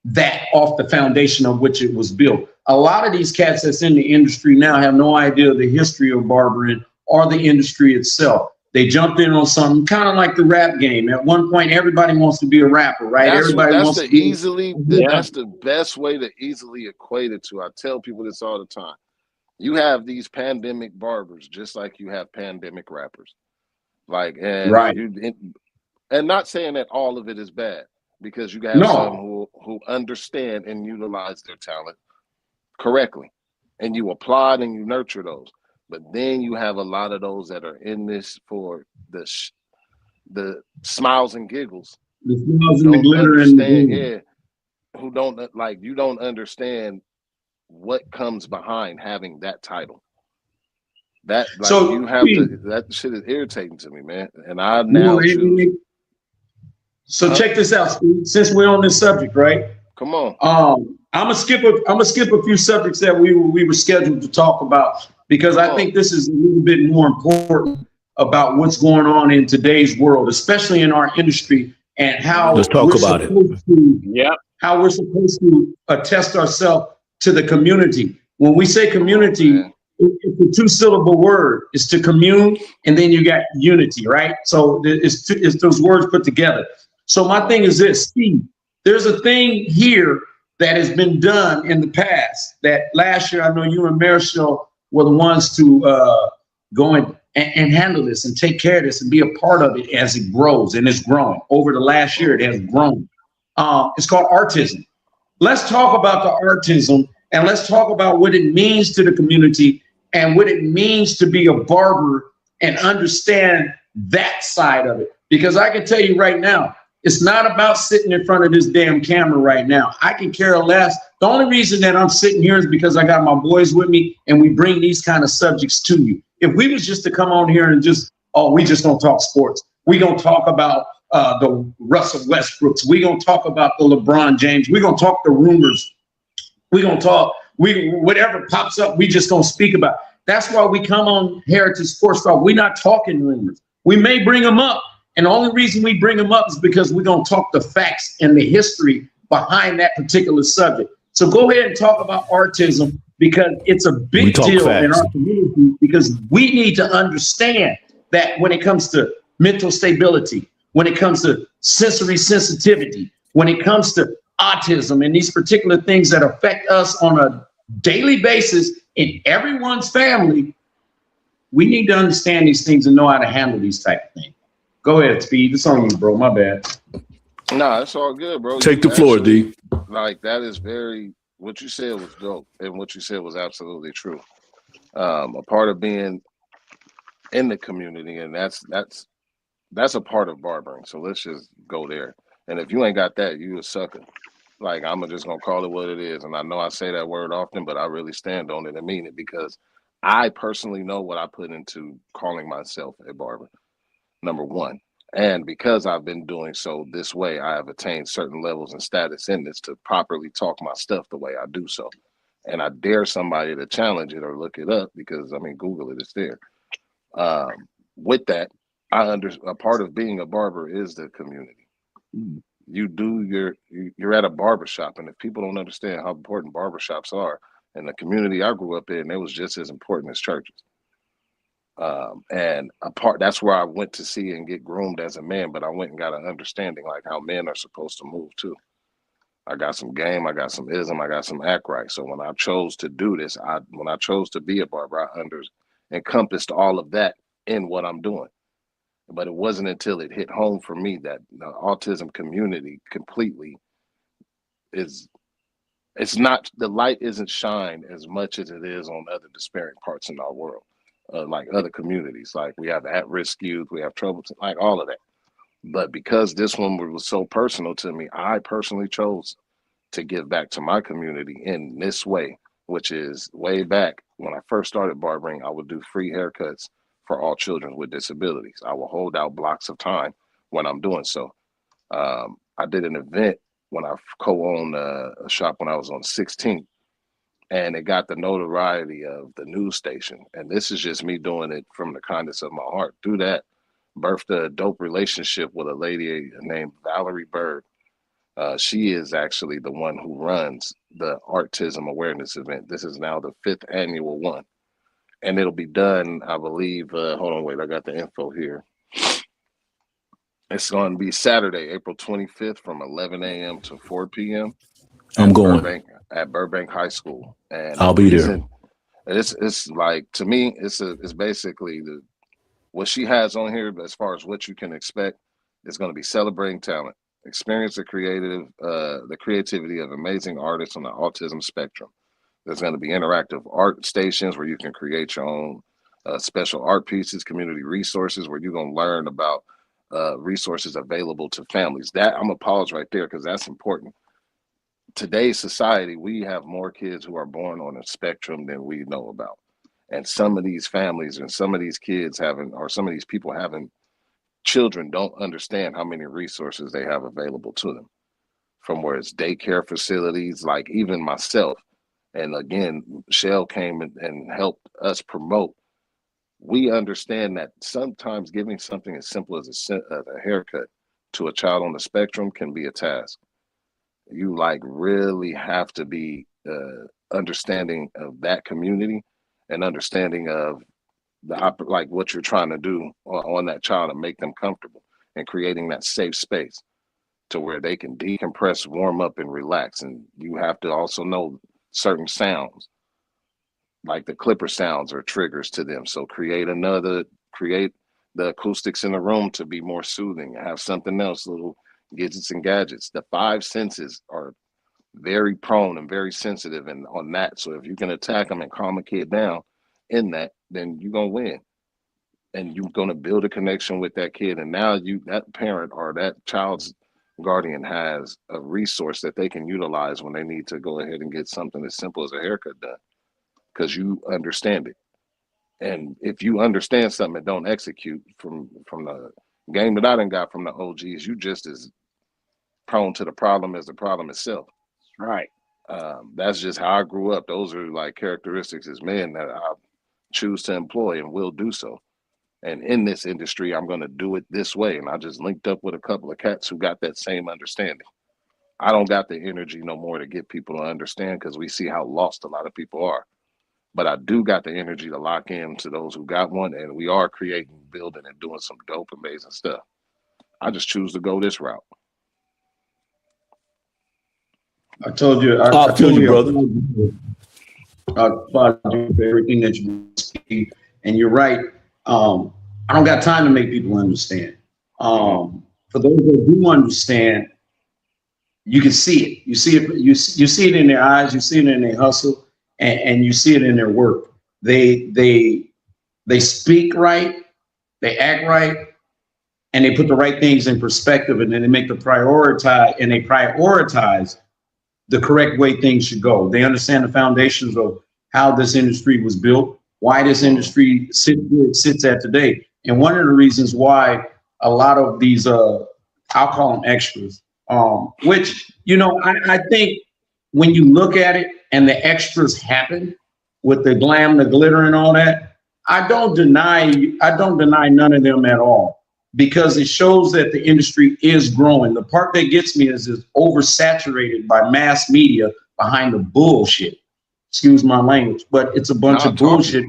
that off the foundation of which it was built. A lot of these cats that's in the industry now have no idea the history of barbering or the industry itself. They jumped in on something kind of like the rap game. At one point, everybody wants to be a rapper, right? That's the best way to easily equate it to. I tell people this all the time. You have these pandemic barbers, just like you have pandemic rappers. And not saying that all of it is bad, because you have some who understand and utilize their talent correctly, and you applaud and you nurture those. But then you have a lot of those that are in this for the smiles and giggles. The smiles and the glitter and who don't you don't understand what comes behind having that title. That that shit is irritating to me, man. And I now choose. So check this out, Steve. Since we're on this subject, right? Come on. I'm gonna skip a few subjects that we were scheduled to talk about, because I think this is a little bit more important about what's going on in today's world, especially in our industry, and how Let's talk about it. How we're supposed to attest ourselves to the community. When we say community, it's a 2-syllable word. It's to commune, and then you got unity, right? So it's those words put together. So my thing is this, Steve, there's a thing here that has been done in the past that last year, I know you and Marichelle were the ones to go and handle this and take care of this and be a part of it as it grows, and it's growing. Over the last year, it has grown. It's called artism. Let's talk about the artism, and let's talk about what it means to the community and what it means to be a barber and understand that side of it. Because I can tell you right now, it's not about sitting in front of this damn camera right now. I can care less. The only reason that I'm sitting here is because I got my boys with me and we bring these kind of subjects to you. If we was just to come on here and just, we just don't talk sports. We gonna talk about the Russell Westbrooks. We gonna talk about the LeBron James. We gonna talk the rumors. We gonna talk, whatever pops up, we just gonna speak about. That's why we come on HAIRitage Sports Talk. We're not talking rumors. We may bring them up, and the only reason we bring them up is because we're gonna talk the facts and the history behind that particular subject. So go ahead and talk about artism, because it's a big deal in our community, because we need to understand that when it comes to mental stability, when it comes to sensory sensitivity, when it comes to autism and these particular things that affect us on a daily basis in everyone's family, we need to understand these things and know how to handle these type of things. Go ahead, Speed. It's on you, bro. My bad. Nah, it's all good, bro. Take the floor, D. Like, that is what you said was dope, and what you said was absolutely true. A part of being in the community, and that's a part of barbering. So let's just go there. And if you ain't got that, you a sucker. Like, I'm just gonna call it what it is. And I know I say that word often, but I really stand on it and mean it, because I personally know what I put into calling myself a barber, number one. And because I've been doing so this way, I have attained certain levels and status in this to properly talk my stuff the way I do so. And I dare somebody to challenge it or look it up, because, I mean, Google it, it's there. With that, a part of being a barber is the community. You're at a barbershop, and if people don't understand how important barbershops are, and the community I grew up in, it was just as important as churches. And that's where I went to see and get groomed as a man, but I went and got an understanding like how men are supposed to move too. I got some game, I got some ism, I got some act right. So when I chose to do this, when I chose to be a barber, I encompassed all of that in what I'm doing. But it wasn't until it hit home for me that the autism community completely it's not, the light isn't shined as much as it is on other disparate parts in our world. Like other communities, like we have at-risk youth, we have trouble, like all of that. But because this one was so personal to me, I personally chose to give back to my community in this way, which is way back when I first started barbering, I would do free haircuts for all children with disabilities. I will hold out blocks of time when I'm doing so. I did an event when I co-owned a shop when I was on 16th. And it got the notoriety of the news station. And this is just me doing it from the kindness of my heart. Through that, birthed a dope relationship with a lady named Valerie Bird. She is actually the one who runs the Autism Awareness event. This is now the 5th annual one. And it'll be done, I believe, hold on, wait, I got the info here. It's going to be Saturday, April 25th from 11 a.m. to 4 p.m. I'm going at Burbank High School, and I'll be there. It's like, to me, it's basically what she has on here. As far as what you can expect, it's going to be celebrating talent, experience the creativity of amazing artists on the autism spectrum. There's going to be interactive art stations where you can create your own special art pieces, community resources where you're going to learn about resources available to families. That I'm gonna pause right there because that's important. Today's society, we have more kids who are born on a spectrum than we know about. And some of these families and some of these kids some of these people having children don't understand how many resources they have available to them. From where it's daycare facilities, like even myself. And again, Shell came and helped us promote we understand that sometimes giving something as simple as a haircut to a child on the spectrum can be a task. You like really have to be understanding of that community and understanding of like what you're trying to do on that child and make them comfortable and creating that safe space to where they can decompress, warm up, and relax. And you have to also know certain sounds, like the clipper sounds are triggers to them. So create the acoustics in the room to be more soothing. Have something else, little gadgets and gadgets. The five senses are very prone and very sensitive and on that. So if you can attack them and calm a kid down in that, then you're gonna win. And you're gonna build a connection with that kid. And now that parent or that child's guardian has a resource that they can utilize when they need to go ahead and get something as simple as a haircut done. Because you understand it. And if you understand something and don't execute from the game that I done got from the OGs, you just as prone to the problem as the problem itself. Right. That's just how I grew up. Those are like characteristics as men that I choose to employ and will do so. And in this industry, I'm going to do it this way. And I just linked up with a couple of cats who got that same understanding. I don't got the energy no more to get people to understand because we see how lost a lot of people are. But I do got the energy to lock in to those who got one. And we are creating, building, and doing some dope, amazing stuff. I just choose to go this route. I told you, brother. I applaud you for everything that you speak. And you're right. I don't got time to make people understand. For those that do understand, you can see it. You see it. You see it in their eyes. You see it in their hustle, and you see it in their work. They speak right. They act right, and they put the right things in perspective, and then they make the prioritize the correct way things should go. They understand the foundations of how this industry was built, why this industry sits at today. And one of the reasons why a lot of these, I'll call them extras, which, I think when you look at it and the extras happen with the glam, the glitter and all that, I don't deny none of them at all, because it shows that the industry is growing. The part that gets me is it's oversaturated by mass media behind the bullshit. Excuse my language, but it's a bunch of bullshit.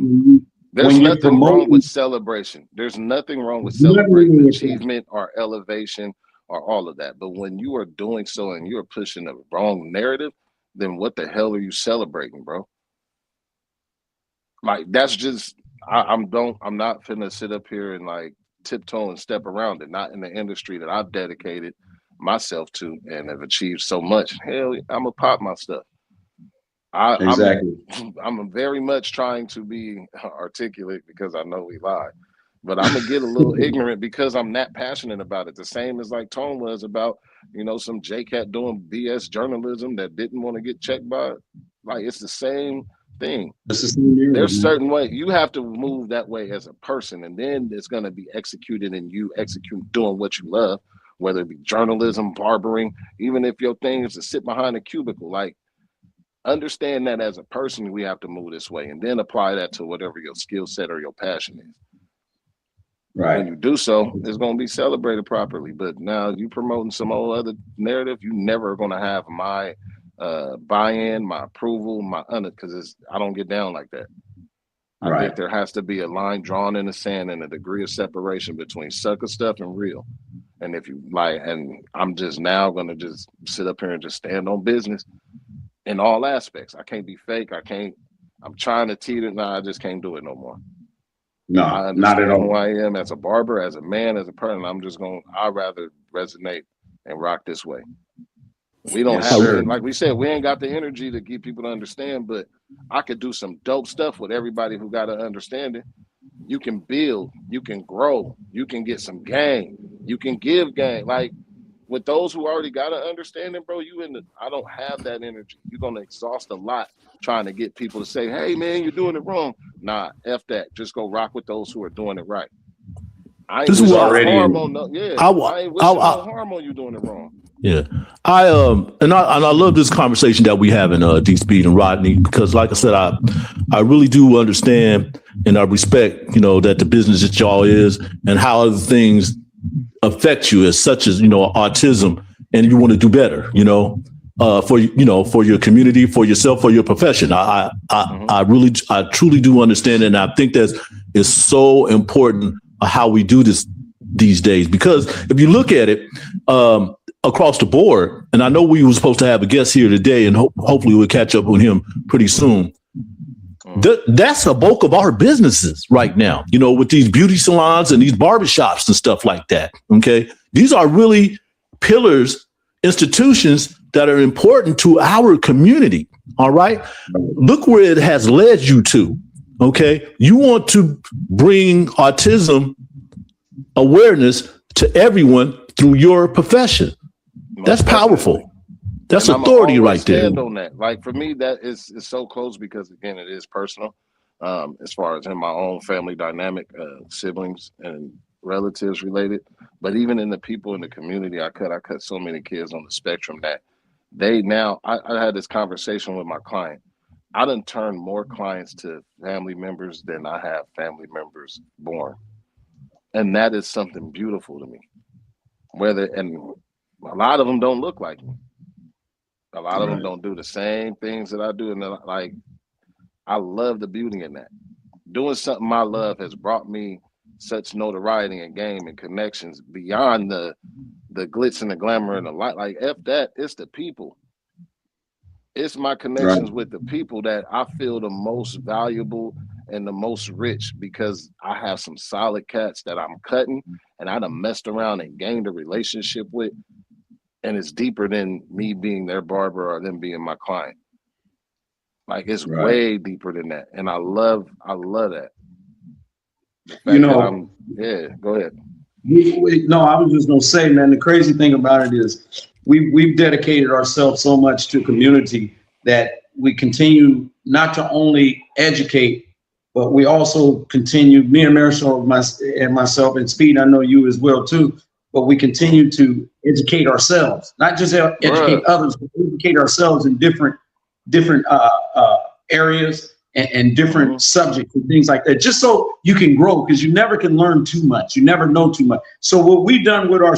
There's nothing wrong with celebration. There's nothing wrong with celebrating achievement or elevation or all of that. But when you are doing so and you're pushing the wrong narrative, then what the hell are you celebrating, bro? Like, that's just, I'm not finna sit up here and like tiptoe and step around it. Not in the industry that I've dedicated myself to and have achieved so much. Hell, I'm gonna pop my stuff. Exactly. I'm very much trying to be articulate because I know we lie, but I'm gonna get a little ignorant because I'm that passionate about it. The same as like Tone was about, some J-Cat doing BS journalism that didn't want to get checked by it. Like, it's the same thing. There's certain way you have to move that way as a person, and then it's gonna be executed and you execute doing what you love, whether it be journalism, barbering, even if your thing is to sit behind a cubicle. Like, understand that as a person, we have to move this way and then apply that to whatever your skill set or your passion is. Right. When you do so, it's going to be celebrated properly. But now you promoting some old other narrative, you never going to have my buy-in, my approval, because I don't get down like that. I think there has to be a line drawn in the sand and a degree of separation between sucker stuff and real. And if you like, and I'm just now going to just sit up here and just stand on business in all aspects. I can't be fake. I'm trying to teeter. No, I just can't do it no more. No, I understand not at all. Who I am as a barber, as a man, as a person. I'd rather resonate and rock this way. We don't have it. Like we said, we ain't got the energy to get people to understand, but I could do some dope stuff with everybody who got to understand it. You can build, you can grow, you can get some game, you can give game. Like, with those who already got an understanding, bro, I don't have that energy. You're going to exhaust a lot trying to get people to say, hey, man, you're doing it wrong. Nah, F that. Just go rock with those who are doing it right. I ain't This is wishing what no already harm in. on I ain't wishing no harm on you doing it wrong. Yeah, I love this conversation that we have in D Speed and Rodney, because like I said, I really do understand and I respect, that the business that y'all is and how other things affect you, as such as, autism, and you want to do better, for your community, for yourself, for your profession. I truly do understand it, and I think that is so important how we do this these days, because if you look at it, across the board, and I know we were supposed to have a guest here today, and hopefully we'll catch up with him pretty soon. That's the bulk of our businesses right now, with these beauty salons and these barbershops and stuff like that. Okay. These are really pillars, institutions that are important to our community. All right. Look where it has led you to. Okay. You want to bring autism awareness to everyone through your profession. That's powerful. That's authority right there. On that. Like for me, that is so close, because again, it is personal. As far as in my own family dynamic, siblings and relatives related, but even in the people in the community, I cut so many kids on the spectrum that I had this conversation with my client. I done turned more clients to family members than I have family members born. And that is something beautiful to me. And a lot of them don't look like me. A lot of them don't do the same things that I do. And I love the beauty in that. Doing something I love has brought me such notoriety and game and connections beyond the glitz and the glamour and the light. Like, F that, it's the people. It's my connections with the people that I feel the most valuable and the most rich, because I have some solid cats that I'm cutting and I done messed around and gained a relationship with. And it's deeper than me being their barber or them being my client. Like, it's way deeper than that. And I love that. Go ahead. No, I was just gonna say, man, the crazy thing about it is we've dedicated ourselves so much to community that we continue not to only educate, but we also continue, me and Marisol and myself and Speed, I know you as well too, but we continue to educate ourselves, not just educate others, but educate ourselves in different areas and different subjects and things like that, just so you can grow, because you never can learn too much. You never know too much. So what we've done with our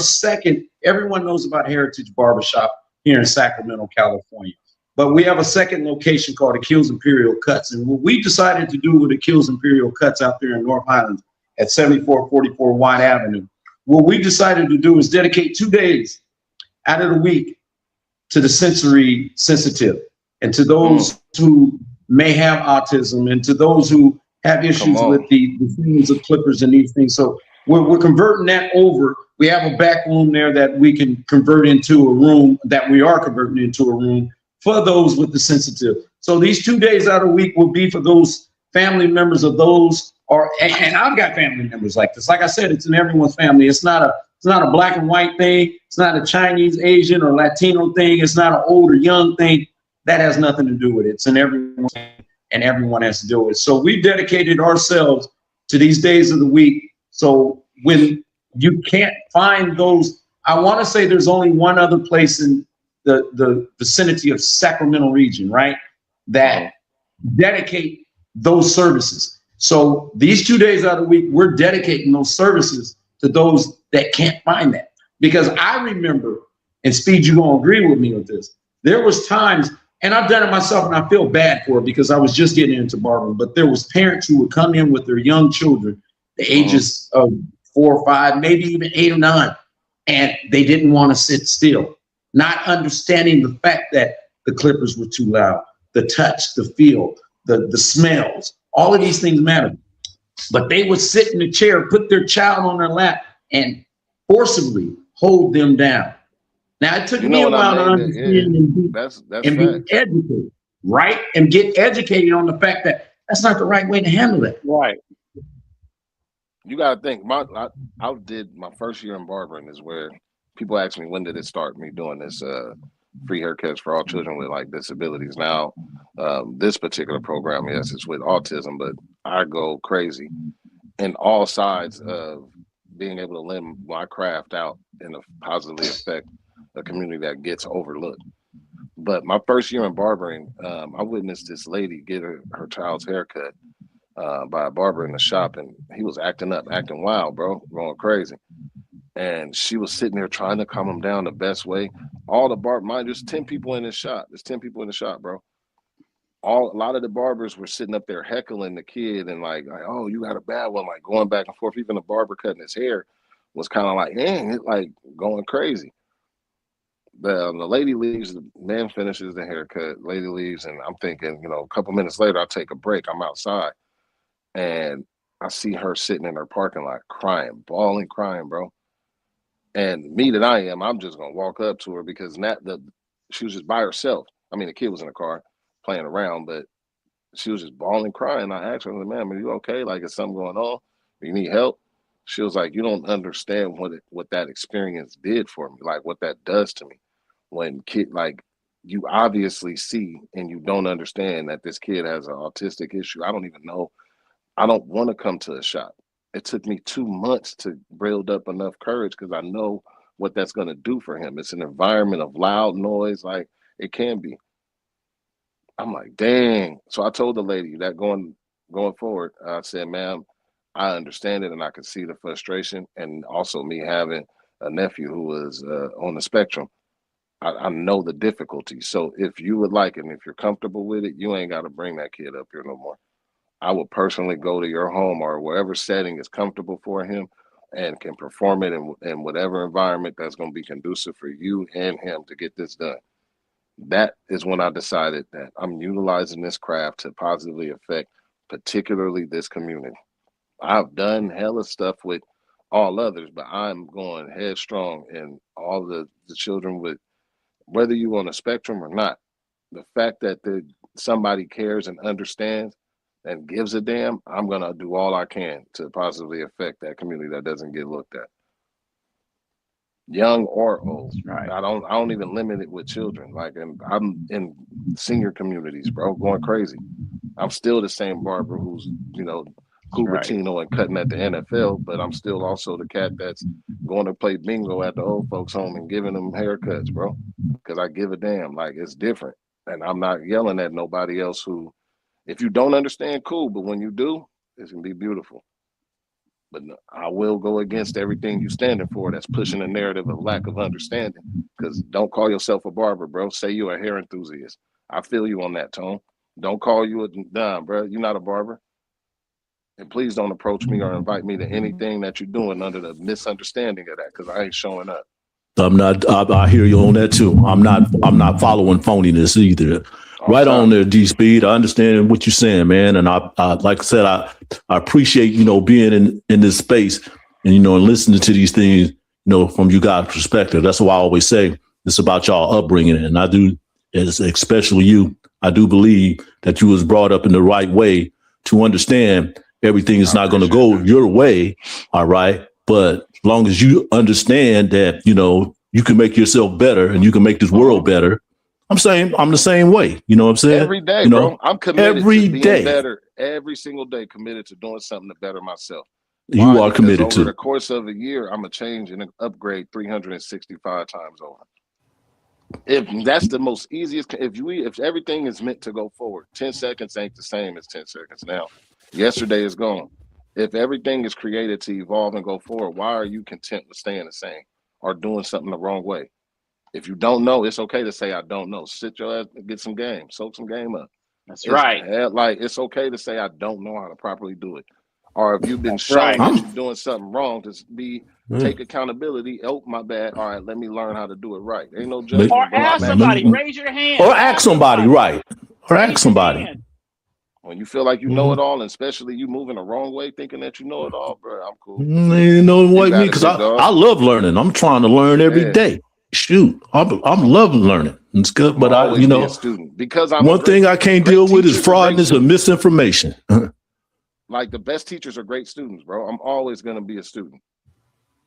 everyone knows about HAIRitage Barbershop here in Sacramento, California, but we have a second location called Achilles Imperial Cuts. And what we decided to do with Achilles Imperial Cuts out there in North Highlands at 7444 White Avenue, what we decided to do is dedicate 2 days out of the week to the sensory sensitive and to those who may have autism and to those who have issues with the feelings of clippers and these things. So we're converting that over. We have a back room there that we can convert into a room, that we are converting into a room for those with the sensitive. So these 2 days out of the week will be for those family members of those, and I've got family members like this. Like I said, it's in everyone's family. It's not a black and white thing. It's not a Chinese, Asian, or Latino thing. It's not an old or young thing. That has nothing to do with it. It's in everyone, and everyone has to do with it. So we dedicated ourselves to these days of the week. So when you can't find those, I want to say there's only one other place in the vicinity of Sacramento region, right, that dedicate those services. So these 2 days out of the week, we're dedicating those services to those that can't find that. Because I remember, and Speed, you're going to agree with me with this, there was times, and I've done it myself and I feel bad for it because I was just getting into barbering, but there was parents who would come in with their young children, the ages of 4 or 5, maybe even 8 or 9, and they didn't want to sit still, not understanding the fact that the clippers were too loud, the touch, the feel, the smells, all of these things matter. But they would sit in the chair, put their child on their lap, and forcibly hold them down. Now, it took me a while to understand and be educated, right? And get educated on the fact that that's not the right way to handle it. Right. You got to think, I did my first year in barbering is where people ask me, when did it start, me doing this free haircuts for all children with like disabilities. Now, this particular program, yes, it's with autism, but I go crazy in all sides of being able to lend my craft out and positively affect a community that gets overlooked. But my first year in barbering, I witnessed this lady get her child's haircut by a barber in the shop, and he was acting wild, bro, going crazy. And she was sitting there trying to calm him down the best way. All the mind, there's 10 people in this shop. There's 10 people in the shop, bro. A lot of the barbers were sitting up there heckling the kid and like, oh, you got a bad one, like going back and forth. Even the barber cutting his hair was kind of like, like going crazy. The lady leaves, the man finishes the haircut, lady leaves, and I'm thinking, a couple minutes later, I take a break. I'm outside, and I see her sitting in her parking lot crying, bawling, crying, bro. And me that I am, I'm just gonna walk up to her because she was just by herself. I mean, the kid was in the car playing around, but she was just bawling, crying. I asked her, "Ma'am, are you okay? Like, is something going on? Do you need help?" She was like, "You don't understand what that experience did for me, like what that does to me. When you obviously see and you don't understand that this kid has an autistic issue. I don't even know. I don't want to come to a shop. It took me 2 months to build up enough courage because I know what that's going to do for him. It's an environment of loud noise, like it can be." I'm like, dang. So I told the lady that going forward, I said, "Ma'am, I understand it and I can see the frustration, and also me having a nephew who was on the spectrum. I know the difficulty. So if you would like it and if you're comfortable with it, you ain't got to bring that kid up here no more. I would personally go to your home or wherever setting is comfortable for him and can perform it in whatever environment that's going to be conducive for you and him to get this done." That is when I decided that I'm utilizing this craft to positively affect particularly this community. I've done hella stuff with all others, but I'm going headstrong in all the children with, whether you on a spectrum or not. The fact that somebody cares and understands and gives a damn, I'm gonna do all I can to positively affect that community that doesn't get looked at, young or old. Right. I don't even limit it with children. Like, and I'm in senior communities, bro, going crazy. I'm still the same barber who's, Cupertino and cutting at the NFL, but I'm still also the cat that's going to play bingo at the old folks' home and giving them haircuts, bro, because I give a damn. Like, it's different. And I'm not yelling at nobody else who, if you don't understand, cool, but when you do, it's going to be beautiful. But I will go against everything you standing for that's pushing a narrative of lack of understanding, because don't call yourself a barber, bro. Say you're a hair enthusiast. I feel you on that, Tone. Don't call you a dime, bro. You're not a barber. And please don't approach me or invite me to anything that you're doing under the misunderstanding of that, because I ain't showing up. I'm not. I hear you on that too. I'm not following phoniness either. Right on there, D Speed. I understand what you're saying, man. And I like I said, I appreciate, being in this space and, and listening to these things, from you guys' perspective. That's why I always say it's about y'all upbringing. And I do, especially you, I do believe that you was brought up in the right way to understand everything is not going to go your way. All right. But as long as you understand that, you can make yourself better and you can make this world better. I'm saying I'm the same way. You know what I'm saying? Every day, bro. I'm committed to being better every single day, committed to doing something to better myself. You are committed to. Over the course of a year, I'm going to change and upgrade 365 times over. If that's the most easiest, if everything is meant to go forward, 10 seconds ain't the same as 10 seconds now. Yesterday is gone. If everything is created to evolve and go forward, why are you content with staying the same or doing something the wrong way? If you don't know, it's okay to say, I don't know. Sit your ass and get some game, soak some game up. That's right. It's okay to say, I don't know how to properly do it. Or if you've been shown that you're doing something wrong, to take accountability. Oh, my bad. All right, let me learn how to do it right. Ain't no judgment. Or ask somebody, raise your hand. Or ask somebody, right. Or ask somebody. When you feel like you know it all, and especially you moving the wrong way, thinking that you know it all, bro, I'm cool. You know what I mean? Because I love learning. I'm trying to learn every day. Shoot, I'm loving learning. It's good, but I be a student, because one thing I can't deal with is fraudness and misinformation. Like, the best teachers are great students, bro. I'm always going to be a student.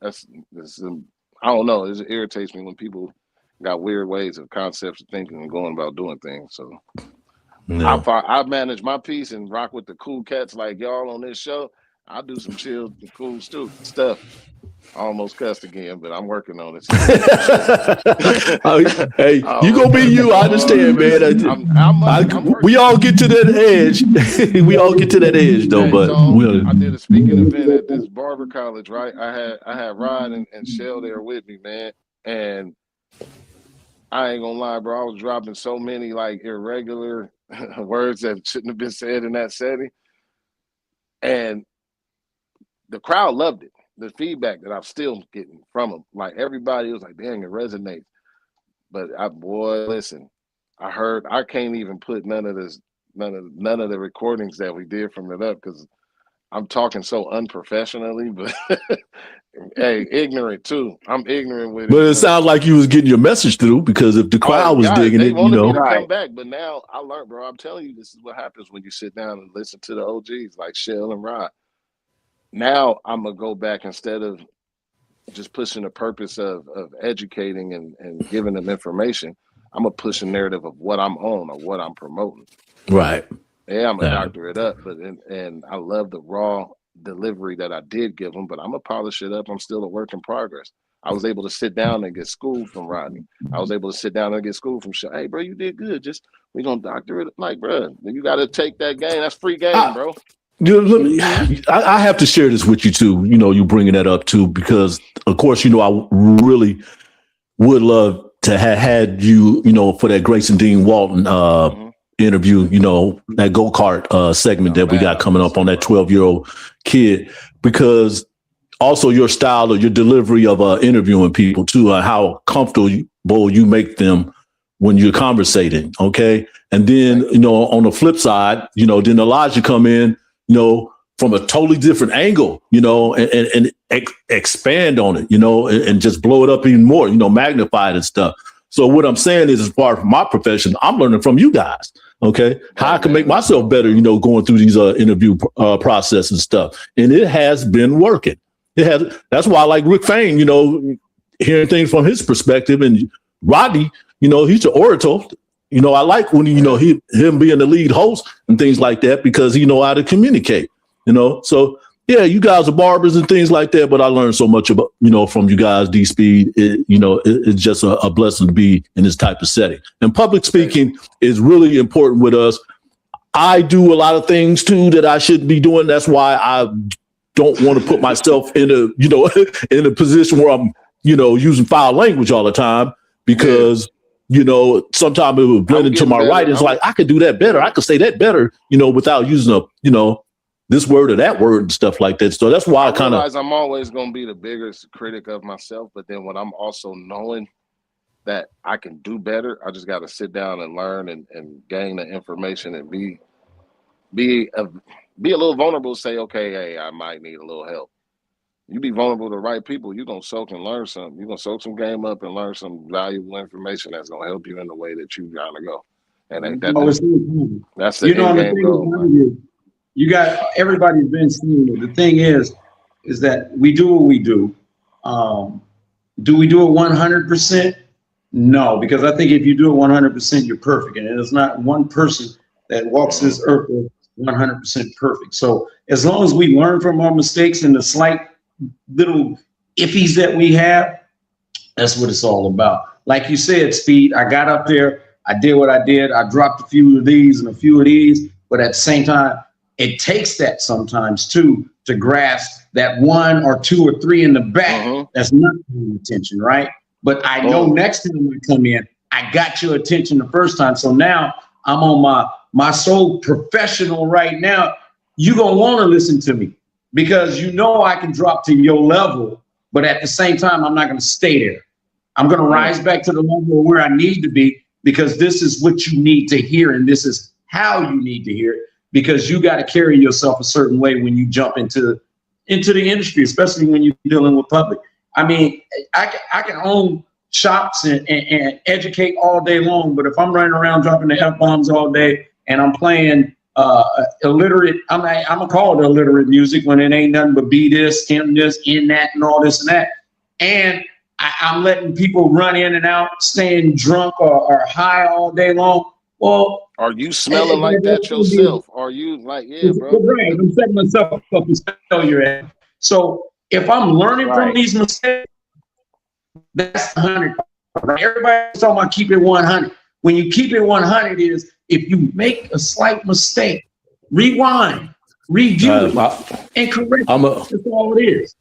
I don't know. It irritates me when people got weird ways of concepts of thinking and going about doing things. So I manage my piece and rock with the cool cats like y'all on this show. I do some chill, cool stuff. I almost cussed again, but I'm working on it. Hey, you gonna be you. I understand, man. We all get to that edge. We all get to that edge, though. Hey, but Tom, I did a speaking event at this barber college, right? I had Rod and Shell there with me, man. And I ain't gonna lie, bro. I was dropping so many like irregular words that shouldn't have been said in that setting. And the crowd loved it. The feedback that I'm still getting from them, like everybody was like, dang, it resonates. But listen, I can't even put none of the recordings that we did from it up because I'm talking so unprofessionally, but hey, ignorant too. I'm ignorant with it. But it sounds like you was getting your message through because if the crowd was digging it, me to come back. But now I learned, bro. I'm telling you, this is what happens when you sit down and listen to the OGs like Shell and Rod. Now I'm gonna go back instead of just pushing the purpose of educating and giving them information. I'm gonna push a narrative of what I'm on or what I'm promoting. Right. Yeah, I'm gonna doctor it up, but and I love the raw delivery that I did give them, but I'm gonna polish it up. I'm still a work in progress. I was able to sit down and get schooled from Rodney. I was able to sit down and get schooled from Shell. Hey, bro, you did good. Just we gonna doctor it. Like, bro, you got to take that game. That's free game, bro. I have to share this with you too. You bringing that up too, because of course, I really would love to have had you, for that Grayson Dean Walton interview, that go-kart segment that we got coming up on that 12-year-old kid, because also your style or your delivery of interviewing people too, how comfortable you make them when you're conversating. Okay. And then, on the flip side, then Elijah come in, from a totally different angle, and expand on it, and just blow it up even more, magnify it and stuff. So what I'm saying is, as far as my profession, I'm learning from you guys. Okay. How I can make myself better, going through these interview process and stuff. And it has been working. That's why I like Rick Fain, hearing things from his perspective, and Rodney, he's an orator. I like when him being the lead host and things like that, because he know how to communicate. So yeah, you guys are barbers and things like that, but I learned so much about from you guys. D-Speed, it's just a blessing to be in this type of setting. And public speaking is really important with us. I do a lot of things too that I shouldn't be doing. That's why I don't want to put myself in a position where I'm using foul language all the time, because sometimes it would blend into my writing. It's like, I could do that better. I could say that better, without using this word or that word and stuff like that. So that's why I kind of realize I'm always going to be the biggest critic of myself. But then when I'm also knowing that I can do better, I just got to sit down and learn and gain the information and be a little vulnerable. Say, okay, hey, I might need a little help. You be vulnerable to the right people, you're going to soak and learn something. You're going to soak some game up and learn some valuable information that's going to help you in the way that you got to go. And that's the end game goal. You got, everybody's been seeing it. The thing is that we do what we do. Do we do it 100%? No, because I think if you do it 100%, you're perfect. And there's not one person that walks this earth 100% perfect. So as long as we learn from our mistakes and the slight little iffies that we have, that's what it's all about. Like you said, Speed, I got up there, I did what I did, I dropped a few of these and a few of these, but at the same time, it takes that sometimes too to grasp that one or two or three in the back that's not paying attention, right? But I know next time I come in, I got your attention the first time. So now I'm on my sole professional right now. You're gonna want to listen to me, because I can drop to your level, but at the same time, I'm not gonna stay there. I'm gonna rise back to the level where I need to be, because this is what you need to hear, and this is how you need to hear it, because you got to carry yourself a certain way when you jump into the industry, especially when you're dealing with public. I mean, I can own shops and educate all day long, but if I'm running around dropping the F-bombs all day and I'm playing illiterate, I'm gonna call it illiterate music when it ain't nothing but be this, him this, in that, and all this and that. And I'm letting people run in and out, staying drunk or high all day long. Well, are you smelling like that yourself? Are you like, yeah, bro? Right. I'm setting myself up to failure. So If I'm learning from Right. these mistakes, that's 100. Everybody's talking about keep it 100. When you keep it 100 is if you make a slight mistake, rewind, review it, and correct it. That's all it is.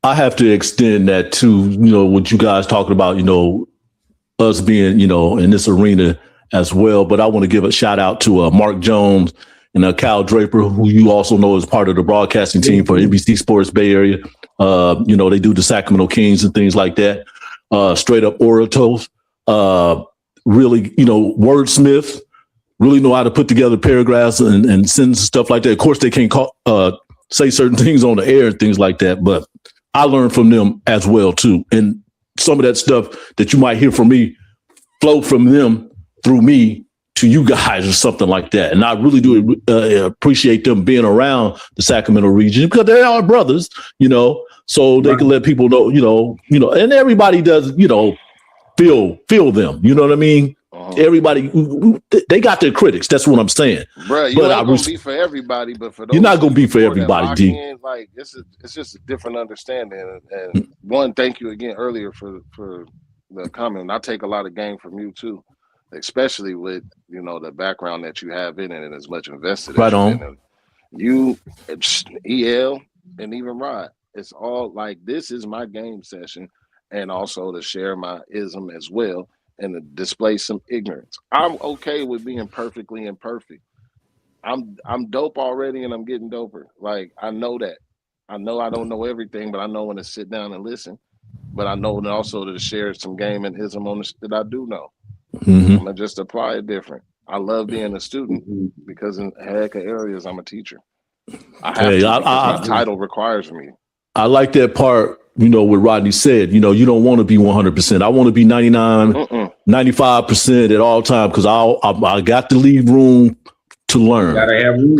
I have to extend that to, what you guys talking about, us being, in this arena as well. But I want to give a shout out to Mark Jones and Kyle Draper, who you also know is part of the broadcasting team for NBC Sports Bay Area. They do the Sacramento Kings and things like that. Straight up orators, really, wordsmith, really know how to put together paragraphs and sentences, stuff like that. Of course, they can't say certain things on the air and things like that, but I learned from them as well, too. And some of that stuff that you might hear from me flow from them through me to you guys or something like that. And I really do appreciate them being around the Sacramento region because they are brothers, so they can let people know, and everybody does, feel them. You know what I mean? Everybody, they got their critics. That's what I'm saying. Bro, you're not going to be for everybody, but for those you're not going to be for everybody, D. It's just a different understanding. And one, thank you again earlier for the comment. And I take a lot of game from you too, especially with the background that you have in it and as much invested. Right on. In you, EL, and even Rod. It's all like this is my game session, and also to share my ism as well. And to display some ignorance. I'm okay with being perfectly imperfect. I'm dope already, and I'm getting doper. Like I know that. I know I don't know everything, but I know when to sit down and listen. But I know also to share some game and ism on the that I do know. I'm gonna just apply it different. I love being a student because in heck of areas I'm a teacher. I have to my title requires me. I like that part. What Rodney said, you don't want to be 100%. I want to be 99, 95% at all times because I got to leave room to learn. Gotta have room.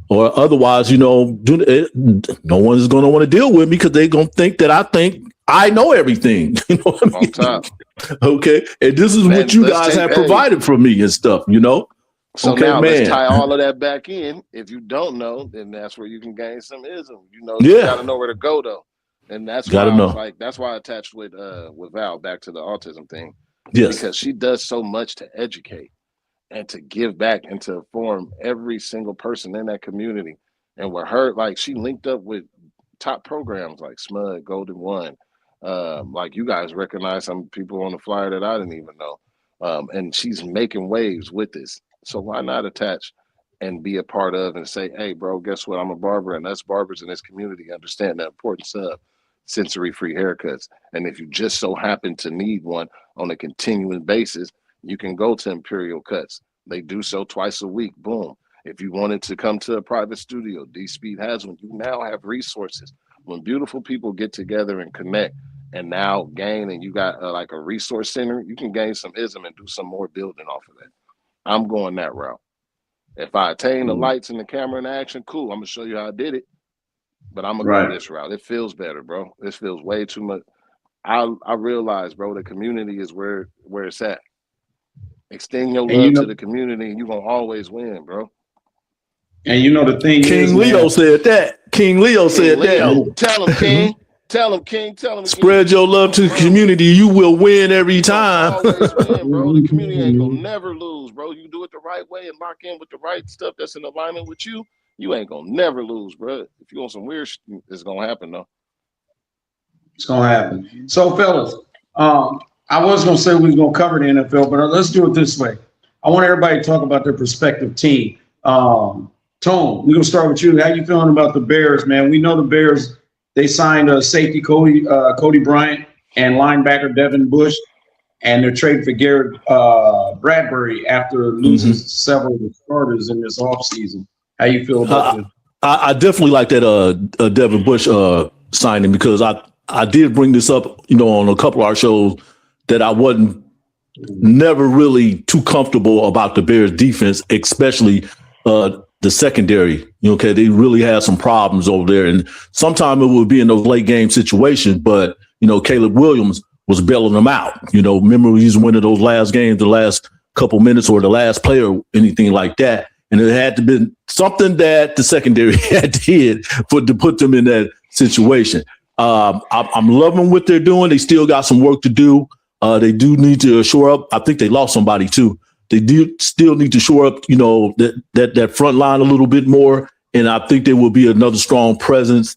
Or otherwise, no one is going to want to deal with me because they're going to think that I think I know everything. You know what I mean? On top. Okay. And this is what you guys have provided for me and stuff, So now let's tie all of that back in. If you don't know, then that's where you can gain some ism. You got to know where to go though. And that's why that's why I attached with Val back to the autism thing. Yes. Because she does so much to educate and to give back and to inform every single person in that community. And with her, like she linked up with top programs like SMUD, Golden One. Like you guys recognize some people on the flyer that I didn't even know. And she's making waves with this. So why not attach and be a part of and say, hey, bro, guess what? I'm a barber, and us barbers in this community understand the importance of sensory-free haircuts. And if you just so happen to need one on a continuing basis, you can go to Imperial Cuts. They do so twice a week. Boom. If you wanted to come to a private studio, D-Speed has one. You now have resources. When beautiful people get together and connect and now gain, and you got like a resource center, you can gain some ism and do some more building off of that. I'm going that route. If I attain the lights and the camera and action, cool. I'm going to show you how I did it. But I'm going to go this route. It feels better, bro. This feels way too much. I realize, bro, the community is where it's at. Extend your love to the community and you're going to always win, bro. And the thing King Leo said that. King Leo said that. Tell him, King. Tell him, King. Tell him. Spread your love to the community. You will win every time. Always win, bro. The community ain't gonna never lose, bro. You do it the right way and lock in with the right stuff that's in alignment with you. You ain't gonna never lose, bro. If you want some weird shit, it's gonna happen though. It's gonna happen. So, fellas, I was gonna say we was gonna cover the NFL, but let's do it this way. I want everybody to talk about their prospective team. Tone, we're gonna start with you. How you feeling about the Bears, man? We know the Bears. They signed safety Cody Bryant and linebacker Devin Bush, and they're trading for Garrett Bradbury after losing several starters in this offseason. How you feel about it? I definitely like that Devin Bush signing because I did bring this up, on a couple of our shows that I wasn't never really too comfortable about the Bears defense, especially the secondary. Okay, they really had some problems over there, and sometimes it would be in those late game situations. But Caleb Williams was bailing them out. Remember he's winning those last games, the last couple minutes, or the last play, or anything like that. And it had to be something that the secondary had to hit to put them in that situation. I'm loving what they're doing. They still got some work to do. They do need to shore up. I think they lost somebody too. They do still need to shore up, that front line a little bit more. And I think there will be another strong presence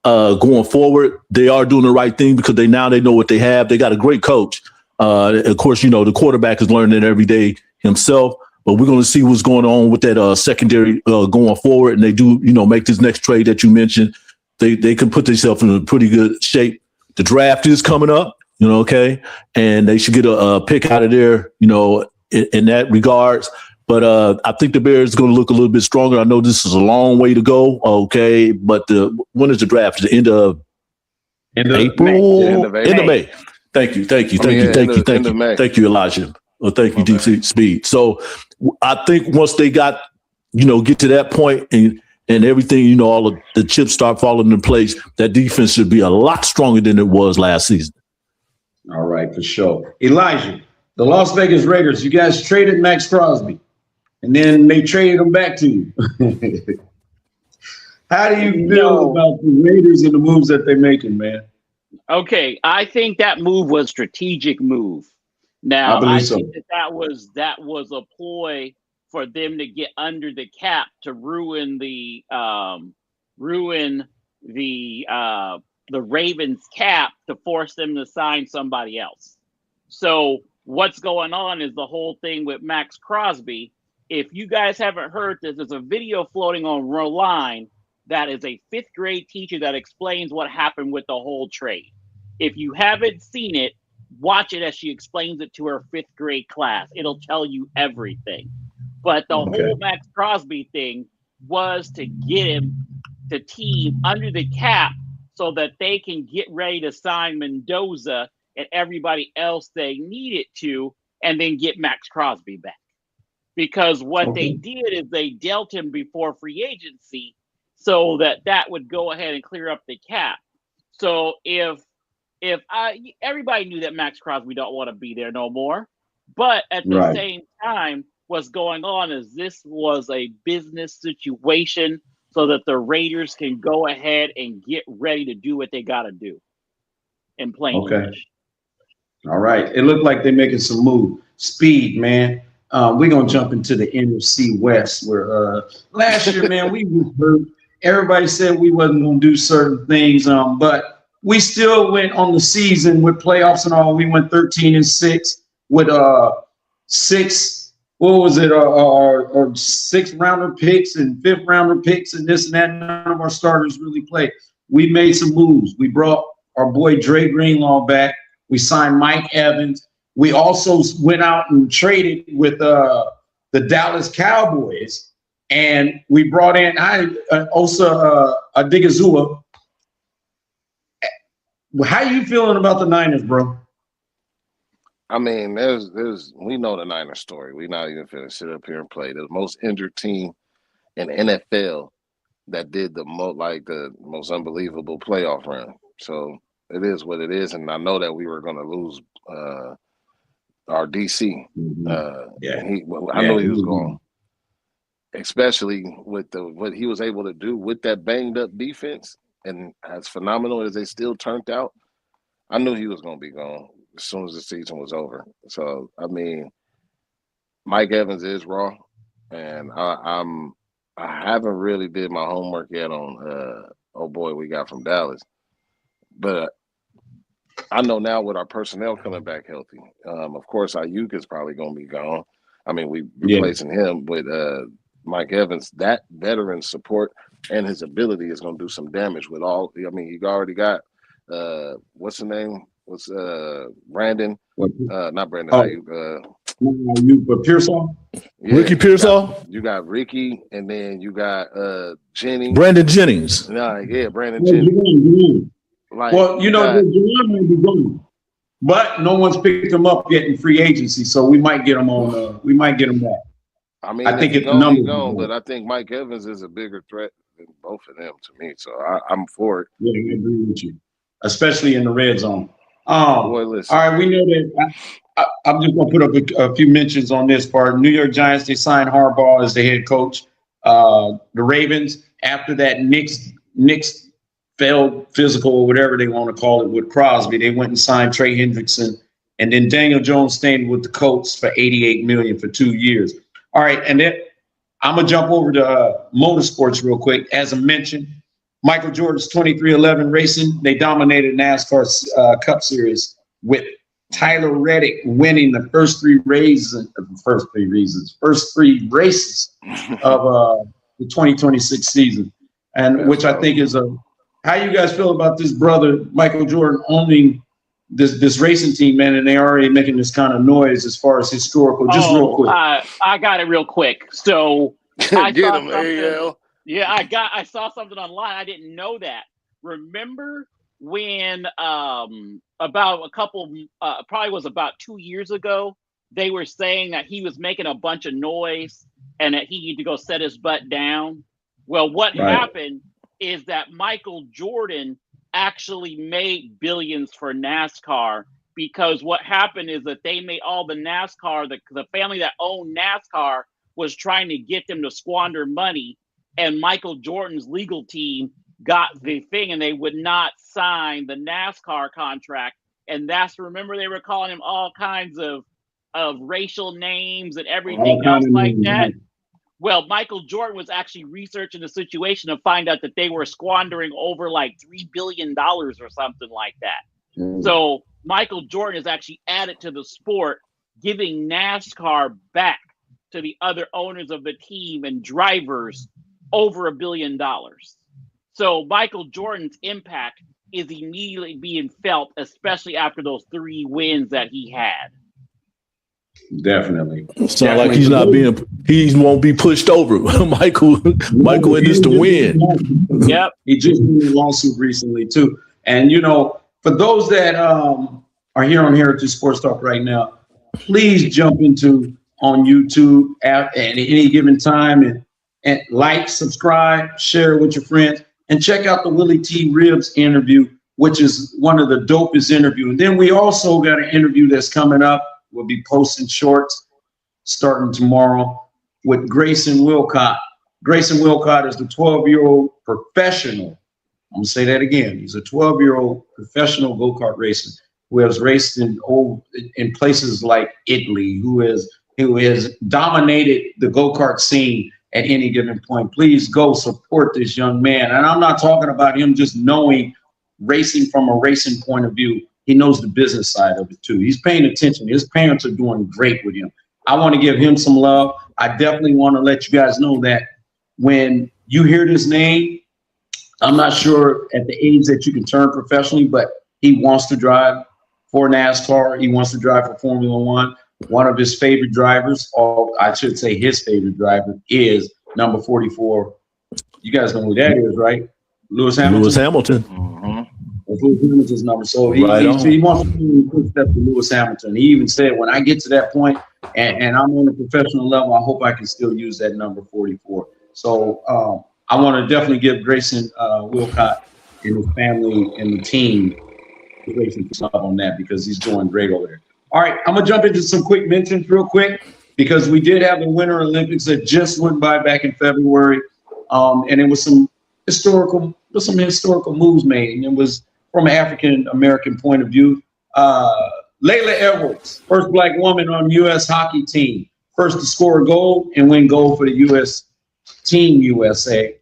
going forward. They are doing the right thing because they know what they have. They got a great coach. Of course, the quarterback is learning it every day himself. But we're going to see what's going on with that secondary going forward. And they do, make this next trade that you mentioned. They can put themselves in a pretty good shape. The draft is coming up, okay? And they should get a pick out of there, in that regards. But I think the Bears is going to look a little bit stronger. I know this is a long way to go, okay? But when is the draft? The end of April? End of May. Thank you, Elijah. Well, thank you, DC Speed. So I think once they got, get to that point and everything, all of the chips start falling in place, that defense should be a lot stronger than it was last season. All right, for sure. Elijah, the Las Vegas Raiders, you guys traded Max Crosby, and then they traded him back to you. How do you feel about the Raiders and the moves that they're making, man? Okay, I think that move was a strategic move. Now, I think that was a ploy for them to get under the cap to ruin the Ravens cap to force them to sign somebody else. So what's going on is the whole thing with Max Crosby. If you guys haven't heard this, there's a video floating online that is a 5th grade teacher that explains what happened with the whole trade. If you haven't seen it, watch it as she explains it to her 5th grade class. It'll tell you everything. But the whole Max Crosby thing was to get him the team under the cap so that they can get ready to sign Mendoza and everybody else they needed to, and then get Max Crosby back. Because what they did is they dealt him before free agency so that would go ahead and clear up the cap. So everybody knew that Max Crosby don't want to be there no more, but at the same time, what's going on is this was a business situation so that the Raiders can go ahead and get ready to do what they got to do in plain English. All right. It looked like they're making some move. Speed, man. We're going to jump into the NFC West where last year, man, we were hurt. Everybody said we wasn't going to do certain things, but we still went on the season with playoffs and all. We went 13-6 with 6 6th-rounder picks and 5th-rounder picks and this and that. None of our starters really played. We made some moves. We brought our boy Dre Greenlaw back. We signed Mike Evans. We also went out and traded with the Dallas Cowboys, and we brought in Osa Odigizua. How you feeling about the Niners, bro? I mean, we know the Niners story. We're not even finna sit up here and play. The most injured team in NFL that did the most unbelievable playoff run. So it is what it is, and I know that we were going to lose our DC. I know he was going, especially with what he was able to do with that banged up defense, and as phenomenal as they still turned out. I knew he was going to be gone as soon as the season was over. So I mean, Mike Evans is raw, and I haven't really did my homework yet on we got from Dallas, but I know now with our personnel coming back healthy. Of course, Ayuk is probably going to be gone. I mean, we replacing him with Mike Evans. That veteran support and his ability is going to do some damage with all. I mean, you already got what's the name? Brandon? Not Brandon. Ayuk, but Pearsall. Yeah, Ricky Pearsall. You got Ricky, and then you got Jennings. Brandon Jennings. Brandon Jennings. Juwan may be gone, but no one's picked him up yet in free agency, so we might get him on. We might get him back. I mean, I think it's gone, but I think Mike Evans is a bigger threat than both of them to me. So I'm for it. Yeah, I agree with you, especially in the red zone. All Listen. right, we know that. I'm just going to put up a few mentions on this part. New York Giants, they signed Harbaugh as the head coach. The Ravens, after that Knicks failed physical or whatever they want to call it with Crosby. They went and signed Trey Hendrickson, and then Daniel Jones stayed with the Colts for $88 million for 2 years. All right, and then I'm gonna jump over to motorsports real quick. As I mentioned, Michael Jordan's 2311 Racing, they dominated NASCAR's Cup Series with Tyler Reddick winning the first three races of the 2026 season, and which I think is how you guys feel about this brother Michael Jordan owning this racing team, man, and they already making this kind of noise as far as historical. Just real quick, I got it real quick. So I get him, AL. Yeah, I saw something online. I didn't know that. Remember when about probably was about 2 years ago, they were saying that he was making a bunch of noise and that he needed to go set his butt down. Well, what happened is that Michael Jordan actually made billions for NASCAR, because what happened is that they made all the NASCAR, the family that owned NASCAR was trying to get them to squander money, and Michael Jordan's legal team got the thing and they would not sign the NASCAR contract. And remember, they were calling him all kinds of racial names and everything else like that. Well, Michael Jordan was actually researching the situation to find out that they were squandering over like $3 billion or something like that. So Michael Jordan has actually added to the sport, giving NASCAR back to the other owners of the team and drivers over $1 billion. So Michael Jordan's impact is immediately being felt, especially after those 3 wins that he had. Definitely. Sound like he won't be pushed over. Michael in this to win. Yep. He just won a lawsuit recently too. And for those that are here on HAIRitage Sports Talk right now, please jump on YouTube at any given time and like, subscribe, share with your friends, and check out the Willie T. Ribbs interview, which is one of the dopest interviews. And then we also got an interview that's coming up. We'll be posting shorts starting tomorrow with Grayson Wilcott. Grayson Wilcott is the 12-year-old professional. I'm going to say that again. He's a 12-year-old professional go-kart racer who has raced in places like Italy, who has dominated the go-kart scene at any given point. Please go support this young man. And I'm not talking about him just knowing racing from a racing point of view. He knows the business side of it too. He's paying attention. His parents are doing great with him. I want to give him some love. I definitely want to let you guys know that when you hear this name, I'm not sure at the age that you can turn professionally, but he wants to drive for NASCAR. He wants to drive for Formula One. One of his favorite drivers, or I should say his favorite driver, is number 44. You guys know who that is, right? Lewis Hamilton. Lewis Hamilton. Mm-hmm. That's Lewis Hamilton's number. So he wants to put step to Lewis Hamilton. He even said, when I get to that point and I'm on a professional level, I hope I can still use that number 44. So I want to definitely give Grayson Wilcott and his family and the team on that, because he's doing great over there. All right, I'm gonna jump into some quick mentions real quick, because we did have the Winter Olympics that just went by back in February, and it was some historical moves made, and it was from an African American point of view. Layla Edwards, first Black woman on U.S. hockey team, first to score a goal and win gold for the U.S. Team USA.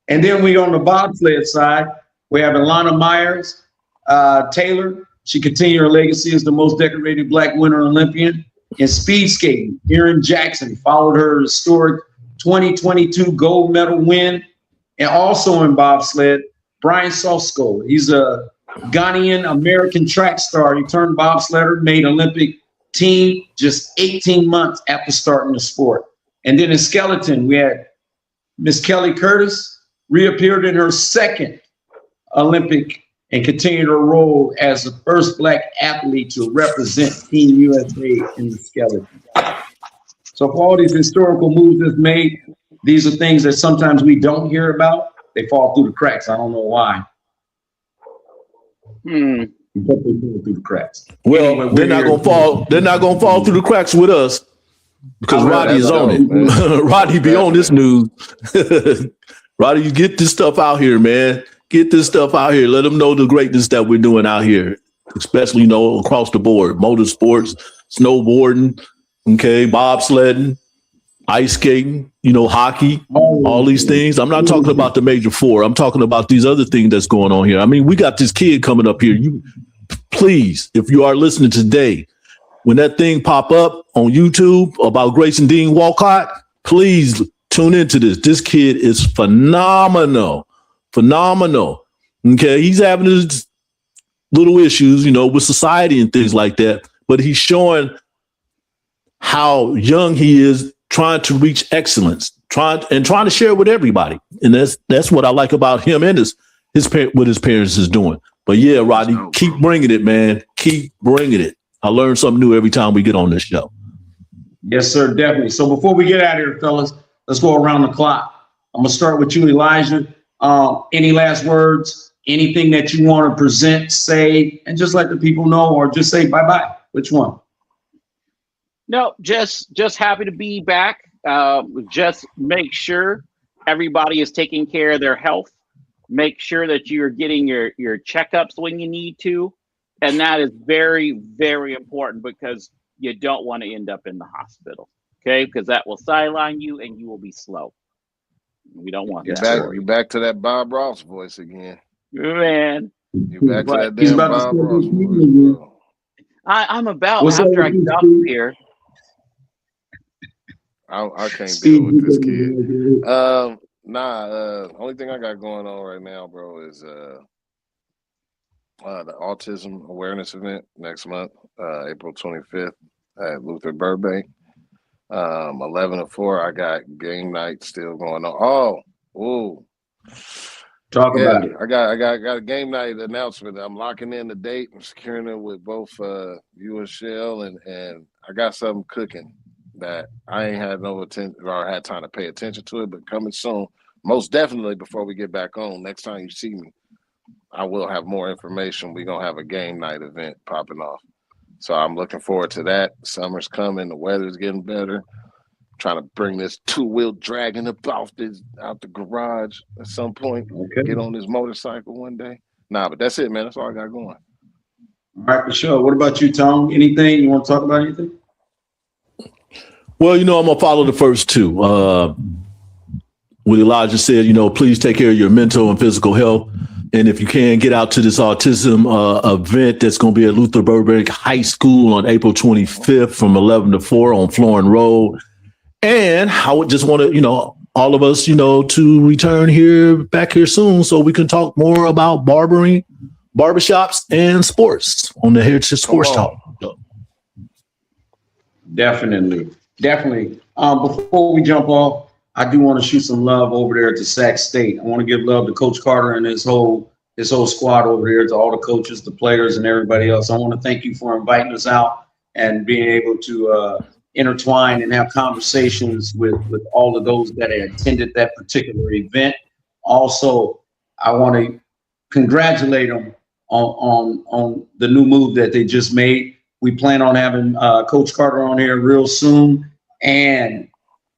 And then we on the bobsled side, we have Alana Myers Taylor. She continued her legacy as the most decorated Black Winter Olympian. In speed skating, Erin Jackson followed her historic 2022 gold medal win. And also in bobsled, Brian Sosko. He's a Ghanaian American track star. He turned bobsledder, made Olympic team just 18 months after starting the sport. And then in skeleton, we had Miss Kelly Curtis, reappeared in her second Olympic and continued her role as the first Black athlete to represent Team USA in the skeleton. So for all these historical moves that's made, these are things that sometimes we don't hear about. They fall through the cracks. I don't know why. But they fall through the cracks. Well, anyway, they're not gonna fall. They're not gonna fall through the cracks with us, because Roddy is on it. Roddy be on this news. Roddy, you get this stuff out here, man. Get this stuff out here. Let them know the greatness that we're doing out here, especially, across the board. Motorsports, snowboarding, okay, bobsledding, ice skating, hockey, all these things. I'm not talking about the major four. I'm talking about these other things that's going on here. I mean, we got this kid coming up here. You please, if you are listening today, when that thing pop up on YouTube about Grayson Dean Walcott, please tune into this. This kid is phenomenal. Okay, he's having his little issues, with society and things like that, but he's showing how young he is, trying to reach excellence, trying to share it with everybody. And that's what I like about him and what his parents is doing. But yeah, Rodney, keep bringing it, man. Keep bringing it. I learn something new every time we get on this show. Yes, sir, definitely. So before we get out of here, fellas, let's go around the clock. I'm gonna start with you, Elijah. Any last words? Anything that you want to present, say, and just let the people know, or just say bye-bye? Which one? No, just happy to be back. Just make sure everybody is taking care of their health. Make sure that you're getting your checkups when you need to. And that is very, very important, because you don't want to end up in the hospital. Okay, because that will sideline you and you will be slow. We don't want that. You're back to that Bob Ross voice again. Man. You're back to that damn Bob Ross voice. I'm about, after I get off here. I can't deal with this kid. Only thing I got going on right now, bro, is the autism awareness event next month, April 25th at Luther Burbank. 11 to 4. I got game night still going on. Talk about it. I got a game night announcement. I'm locking in the date and securing it with both you and Shell, and I got something cooking that I ain't had no attention or had time to pay attention to it, but coming soon. Most definitely before we get back on. Next time you see me, I will have more information. We're gonna have a game night event popping off. So I'm looking forward to that. Summer's coming, the weather's getting better. Trying to bring this two-wheel dragon out the garage at some point. Okay. Get on this motorcycle one day. But that's it, man. That's all I got going. All right, for sure. What about you, Tom? Anything you want to talk about? Anything? Well, I'm gonna follow the first two. What Elijah said, please take care of your mental and physical health. And if you can, get out to this autism event that's going to be at Luther Burbank High School on April 25th from 11 to 4 on Florin Road. And I would just want to, all of us, to return back here soon so we can talk more about barbering, barbershops, and sports on the HAIRitage Sports Talk. Definitely. Before we jump off, I do want to shoot some love over there to Sac State. I want to give love to Coach Carter and his whole squad over there, to all the coaches, the players, and everybody else. I want to thank you for inviting us out and being able to intertwine and have conversations with all of those that attended that particular event. Also, I want to congratulate them on the new move that they just made. We plan on having Coach Carter on here real soon. And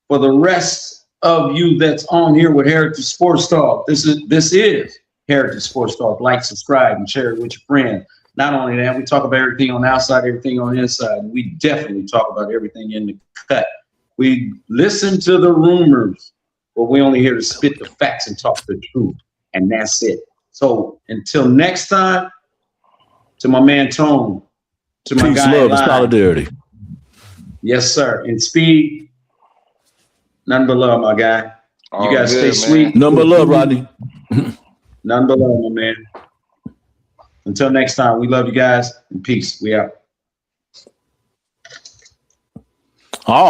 for the rest of you that's on here with HAIRitage Sports Talk, this is HAIRitage Sports Talk. Like, subscribe, and share it with your friends. Not only that, we talk about everything on the outside, everything on the inside. We definitely talk about everything in the cut. We listen to the rumors, but we only here to spit the facts and talk the truth. And that's it. So until next time, to my man Tone, to my peace, guy love, and solidarity. Yes, sir. And Speed, nothing but love, my guy. You guys stay man. sweet. Nothing but love, Rodney. Nothing but love, my man. Until next time, we love you guys, and peace. We out. Oh.